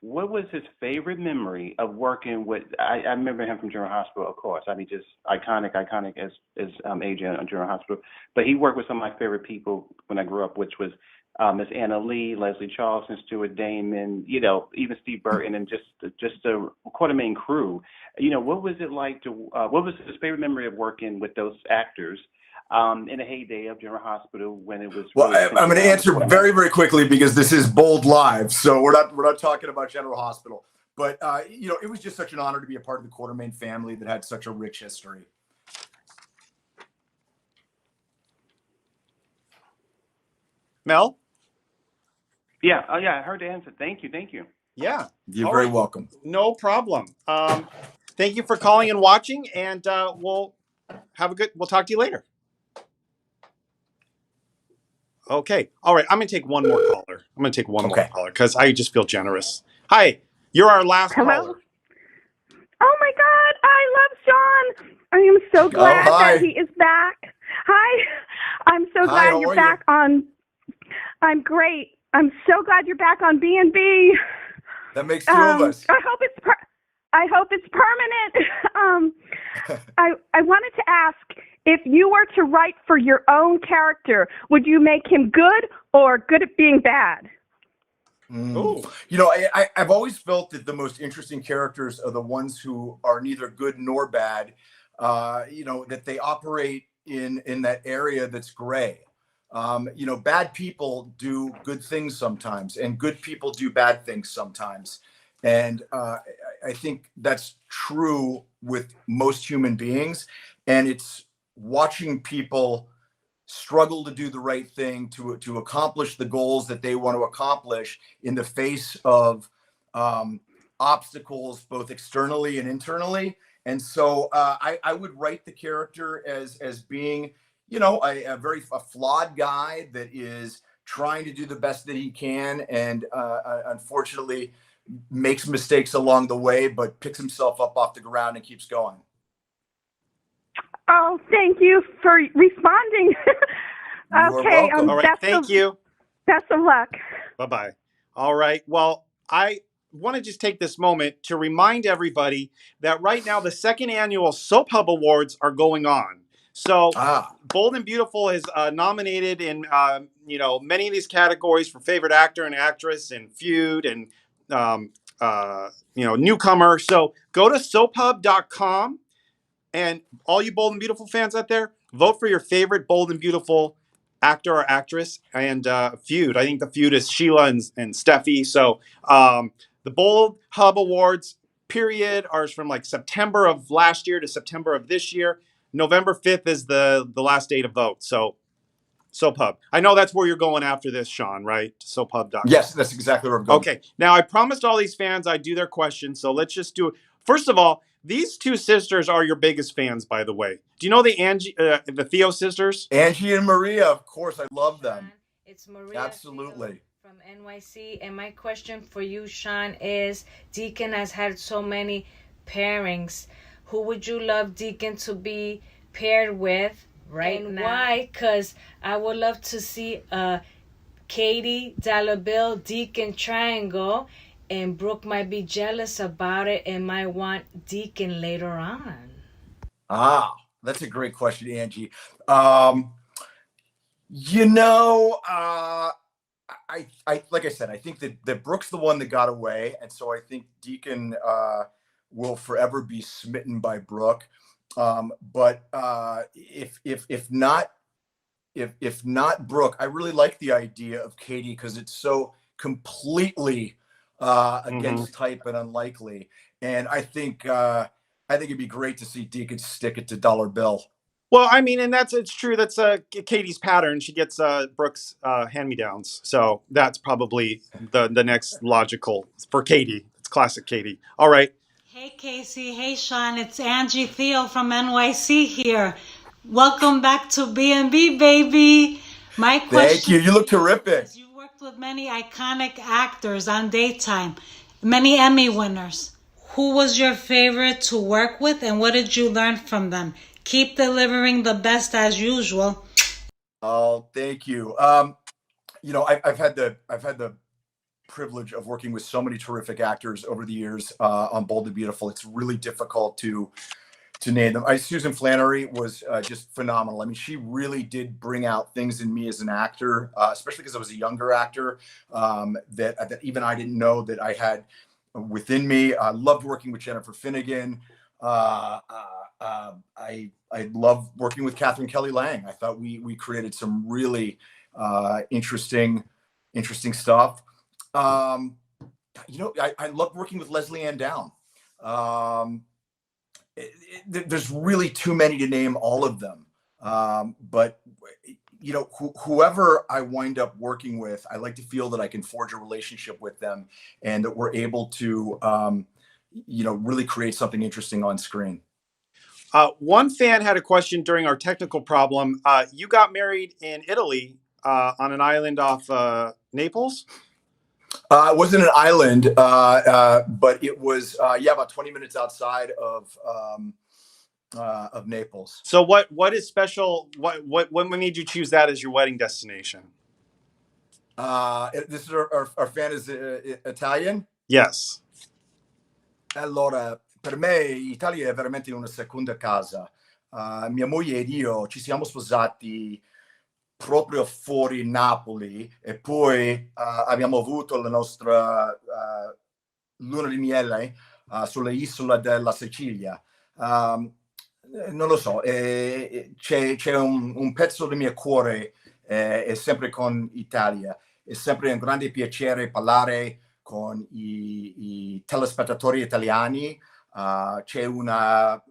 what was his favorite memory of working with, I remember him from General Hospital, of course. I mean, just iconic as agent on General Hospital. But he worked with some of my favorite people when I grew up, which was Miss Anna Lee, Leslie Charleston, Stuart Damon, you know, even Steve Burton, and just the Quartermain crew. You know, what was it like to, what was his favorite memory of working with those actors in the heyday of General Hospital when it was? Well, really I'm going to answer very, very quickly because this is Bold Live, so we're not talking about General Hospital. But you know, it was just such an honor to be a part of the Quartermain family that had such a rich history. Mel? Yeah, I heard the answer. Thank you. Yeah. You're very welcome. No problem. Thank you for calling and watching, and we'll talk to you later. Okay. All right. I'm going to take one more caller. More caller because I just feel generous. Hi. You're our last caller. Oh my God, I love Sean. I am so glad that he is back. Hi. I'm so glad you're back on. I'm great. I'm so glad you're back on B&B. That makes two of us. I hope it's permanent. I wanted to ask, if you were to write for your own character, would you make him good or good at being bad? You know, I've always felt that the most interesting characters are the ones who are neither good nor bad. You know, that they operate in that area that's gray. You know, bad people do good things sometimes, and good people do bad things sometimes. And I think that's true with most human beings. And it's watching people struggle to do the right thing, to accomplish the goals that they want to accomplish in the face of obstacles, both externally and internally. And so I would write the character as being, you know, a flawed guy that is trying to do the best that he can, and unfortunately makes mistakes along the way, but picks himself up off the ground and keeps going. Oh, thank you for responding. Okay. All right. Thank you. Best of luck. Bye-bye. All right. Well, I want to just take this moment to remind everybody that right now the second annual Soap Hub Awards are going on. So Bold and Beautiful is nominated in, you know, many of these categories for favorite actor and actress and feud and, you know, newcomer. So go to soaphub.com, and all you Bold and Beautiful fans out there, vote for your favorite Bold and Beautiful actor or actress and feud. I think the feud is Sheila and Steffi. So the Bold Hub Awards period are from like September of last year to September of this year. November 5th is the last day to vote. So Soap Hub. I know that's where you're going after this, Sean, right? SoapHub.com. Yes, that's exactly where I'm going. Okay. Now, I promised all these fans I'd do their questions, so let's just do it. First of all, these two sisters are your biggest fans, by the way. Do you know the Theo sisters? Angie and Maria, of course. I love them. It's Maria. Absolutely. From NYC. And my question for you, Sean, is Deacon has had so many pairings. Who would you love Deacon to be paired with now? Why? Because I would love to see Katie, Dollar Bill, Deacon triangle, and Brooke might be jealous about it and might want Deacon later on. That's a great question, Angie. You know, I like I said, I think that Brooke's the one that got away, and so I think Deacon will forever be smitten by Brooke. But if not Brooke, I really like the idea of Katie because it's so completely against type and unlikely. And I think it'd be great to see Deacon stick it to Dollar Bill. Well, I mean, and it's true. That's Katie's pattern. She gets Brooke's hand-me-downs. So that's probably the next logical for Katie. It's classic Katie. All right. Hey Casey, hey Sean, it's Angie Theo from NYC here. Welcome back to B&B, baby. My question. Thank you. You look terrific. You worked with many iconic actors on daytime, many Emmy winners. Who was your favorite to work with, and what did you learn from them? Keep delivering the best as usual. Oh, thank you. You know, I've had the privilege of working with so many terrific actors over the years on Bold and Beautiful. It's really difficult to name them. Susan Flannery was just phenomenal. I mean, she really did bring out things in me as an actor, especially because I was a younger actor that even I didn't know that I had within me. I loved working with Jennifer Finnegan. I love working with Catherine Kelly Lang. I thought we created some really interesting stuff. You know, I love working with Leslie Ann Down. There's really too many to name all of them. But you know, whoever I wind up working with, I like to feel that I can forge a relationship with them and that we're able to, you know, really create something interesting on screen. One fan had a question during our technical problem. You got married in Italy on an island off Naples? It wasn't an island, but it was about 20 minutes outside of Naples. So what is special? What made you choose that as your wedding destination? This is our fan is Italian. Yes. Allora, per me Italia è veramente una seconda casa. Mia moglie ed io ci siamo sposati proprio fuori Napoli e poi abbiamo avuto la nostra luna di miele sulle isole della Sicilia. Non lo so, c'è un pezzo del mio cuore è sempre con Italia. È sempre un grande piacere parlare con i telespettatori italiani. C'è una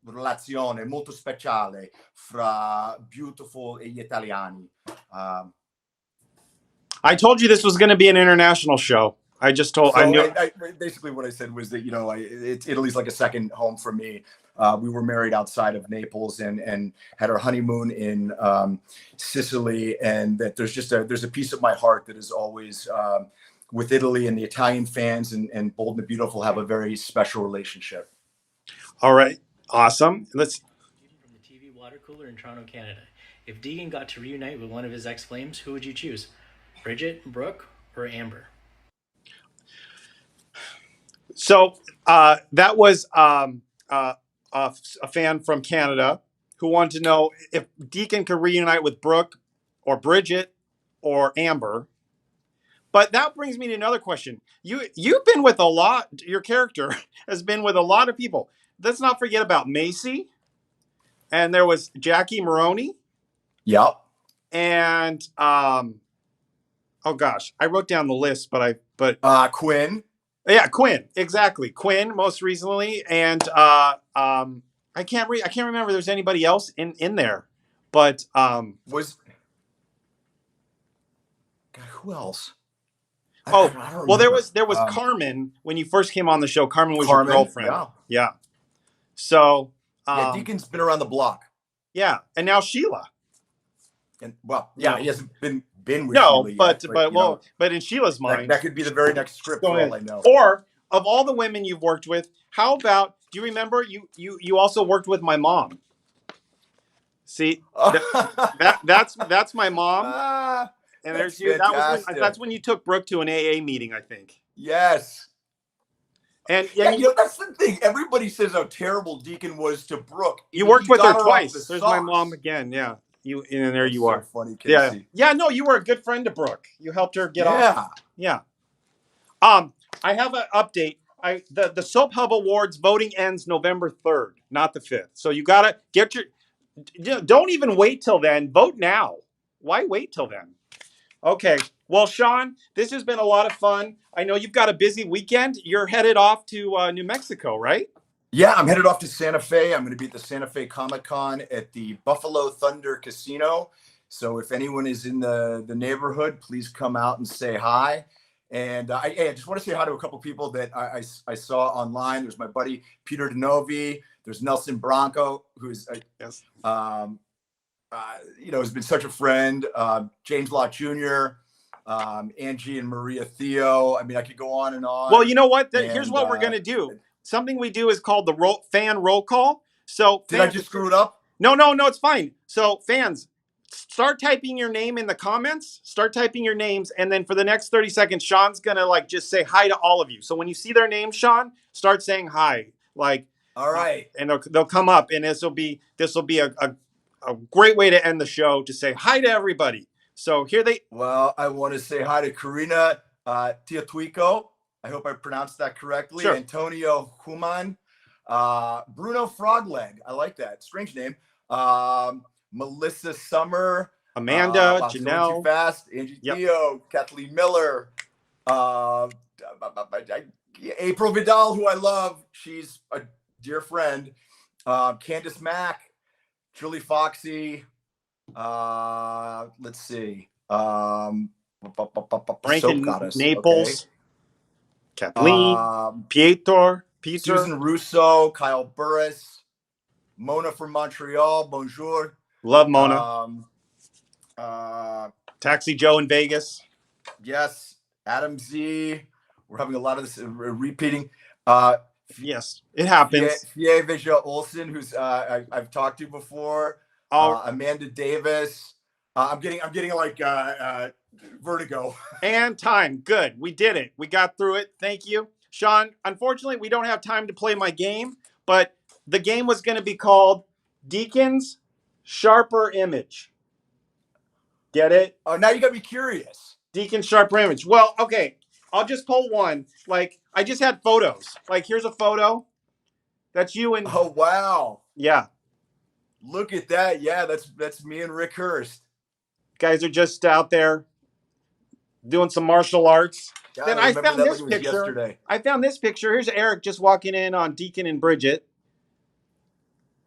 relazione molto speciale fra Beautiful e gli italiani. I told you this was going to be an international show. I just told. So I knew. basically what I said was that, you know, Italy's like a second home for me. We were married outside of Naples and had our honeymoon in Sicily, and that there's a piece of my heart that is always with Italy, and the Italian fans and Bold and Beautiful have a very special relationship. All right. Awesome. Let's. From the TV water cooler in Toronto, Canada. If Deacon got to reunite with one of his ex-flames, who would you choose? Bridget, Brooke, or Amber? So that was a fan from Canada who wanted to know if Deacon could reunite with Brooke or Bridget or Amber. But that brings me to another question. You've been with a lot. Your character has been with a lot of people. Let's not forget about Macy, and there was Jackie Maroney. Yep. And oh gosh, I wrote down the list, but Quinn. Yeah, Quinn, exactly. Quinn, most recently, and I can't remember. There's anybody else in there, but was God, who else? Well, there was Carmen when you first came on the show. Carmen was your girlfriend. Yeah. So Deacon's been around the block. Yeah, and now Sheila. And he hasn't been with Sheila yet, but in Sheila's mind, that could be the very next script for all I know. Or of all the women you've worked with, how about? Do you remember you also worked with my mom? See, that's my mom. And there's you. That's when you took Brooke to an AA meeting, I think. Yes. And you know, that's the thing. Everybody says how terrible Deacon was to Brooke. You worked with her twice. There's my mom again. Yeah. You and there you are. So funny, Casey. Yeah. No, you were a good friend to Brooke. You helped her get off. Yeah. I have an update. The Soap Hub Awards voting ends November 3rd, not the 5th. So you gotta get your. Don't even wait till then. Vote now. Why wait till then? Okay. Well, Sean, this has been a lot of fun. I know you've got a busy weekend. You're headed off to New Mexico, right? Yeah, I'm headed off to Santa Fe. I'm going to be at the Santa Fe Comic-Con at the Buffalo Thunder Casino. So if anyone is in the neighborhood, please come out and say hi. And I just want to say hi to a couple people that I saw online. There's my buddy Peter DeNovi. There's Nelson Bronco, who's has been such a friend. James Lott Jr., Angie and Maria Theo. I mean, I could go on and on. Well, you know what? Here's what we're going to do. Something we do is called the fan roll call. So did I just screw it up? No, it's fine. So fans, start typing your name in the comments. Start typing your names, and then for the next 30 seconds, Sean's gonna just say hi to all of you. So when you see their name, Sean, start saying hi. All right, and they'll come up, and this will be a great way to end the show, to say hi to everybody. So here they. Well, I want to say hi to Karina Tiatuico. I hope I pronounced that correctly. Sure. Antonio Human, Bruno Frogleg. I like that. Strange name. Melissa Summer, Amanda, Janelle, Too Fast, Angie Theo, Kathleen Miller, April Vidal, who I love. She's a dear friend. Candace Mack, Julie Foxy. Let's see. Rankin Naples, okay. Kathleen, Peter, Susan Russo, Kyle Burris, Mona from Montreal. Bonjour. Love Mona. Taxi Joe in Vegas. Yes. Adam Z. We're having a lot of this repeating. Yes, it happens. Fie Visual Olsen, who's I've talked to before. Amanda Davis. I'm getting like vertigo. And time. Good. We did it. We got through it. Thank you, Sean. Unfortunately, we don't have time to play my game, but the game was going to be called Deacon's Sharper Image. Get it? Oh, now you got me curious. Deacon Sharper Image. Well, okay. I'll just pull one. I just had photos. Here's a photo. That's you and. Oh, wow. Yeah. Look at that. Yeah, that's me and Rick Hurst. Guys are just out there doing some martial arts. God, then I found this picture. Yesterday. I found this picture. Here's Eric just walking in on Deacon and Bridget.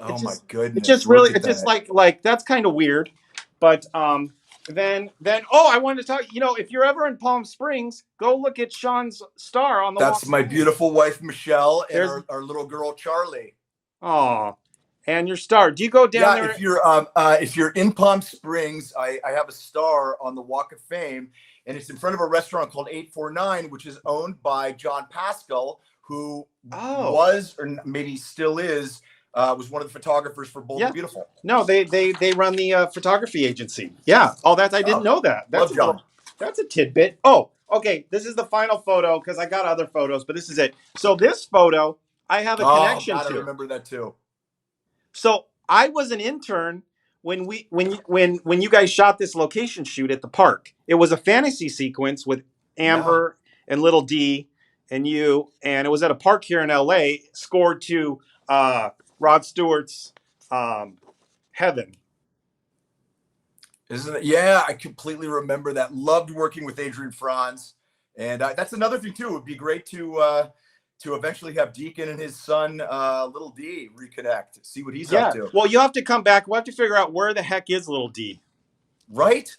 Oh my goodness! It's just really, it's just like that's kind of weird, but then I wanted to talk. If you're ever in Palm Springs, go look at Sean's star on the. That's my beautiful wife Michelle and our little girl Charlie. Oh, and your star. Do you go down there? If you're in Palm Springs, I have a star on the Walk of Fame, and it's in front of a restaurant called 849, which is owned by John Pascal, who was or maybe still is. Was one of the photographers for Bold and Beautiful. No, they run the photography agency. Yeah. Oh, I didn't know that. That's a tidbit. Oh, okay. This is the final photo because I got other photos, but this is it. So this photo I have a connection to. I remember that too. So I was an intern when you guys shot this location shoot at the park. It was a fantasy sequence with Amber and Little D and you, and it was at a park here in LA, scored to Rod Stewart's Heaven. Isn't it? Yeah, I completely remember that. Loved working with Adrian Franz. And that's another thing, too. It would be great to eventually have Deacon and his son, Little D, reconnect, see what he's up to. Well, you'll have to come back. We'll have to figure out where the heck is Little D. Right?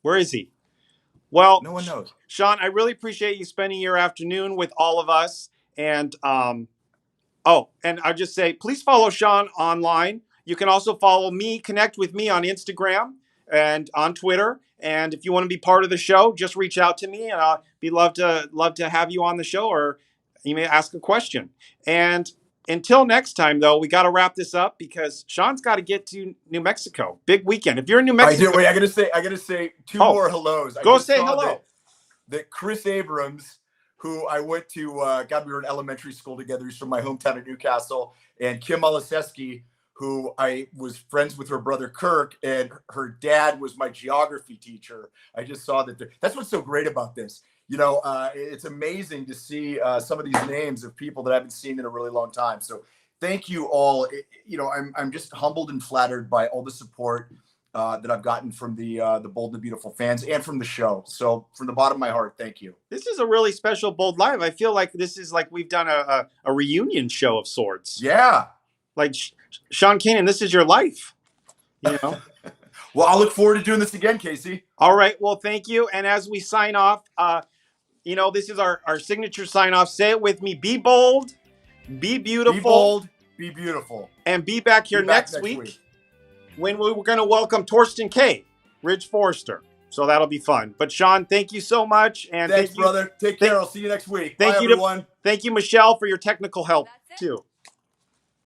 Where is he? Well, no one knows. Sean, I really appreciate you spending your afternoon with all of us. And and I'll just say, please follow Sean online. You can also follow me, connect with me on Instagram and on Twitter. And if you want to be part of the show, just reach out to me, and I'll be love to have you on the show, or you may ask a question. And until next time, though, we got to wrap this up because Sean's got to get to New Mexico. Big weekend. If you're in New Mexico, I gotta say two more hellos. Go say hello. That Chris Abrams, who I went to, we were in elementary school together. He's from my hometown of Newcastle. And Kim Olaseski, who I was friends with her brother Kirk, and her dad was my geography teacher. I just saw that. That's what's so great about this. It's amazing to see some of these names of people that I haven't seen in a really long time. So thank you all. I'm just humbled and flattered by all the support that I've gotten from the Bold and the Beautiful fans and from the show. So from the bottom of my heart, thank you. This is a really special Bold Live. I feel like this is like we've done a reunion show of sorts. Yeah. Like Sean Kanan, this is your life. You know? Well, I'll look forward to doing this again, Casey. All right. Well, thank you. And as we sign off, you know, this is our signature sign off. Say it with me. Be bold, be beautiful. Be bold, be beautiful. And be back here next week when we're going to welcome Torsten K, Ridge Forrester. So that'll be fun. But Sean, thank you so much. And thanks, brother. Take care. I'll see you next week. Thank Bye, you, everyone. Thank you, Michelle, for your technical help too.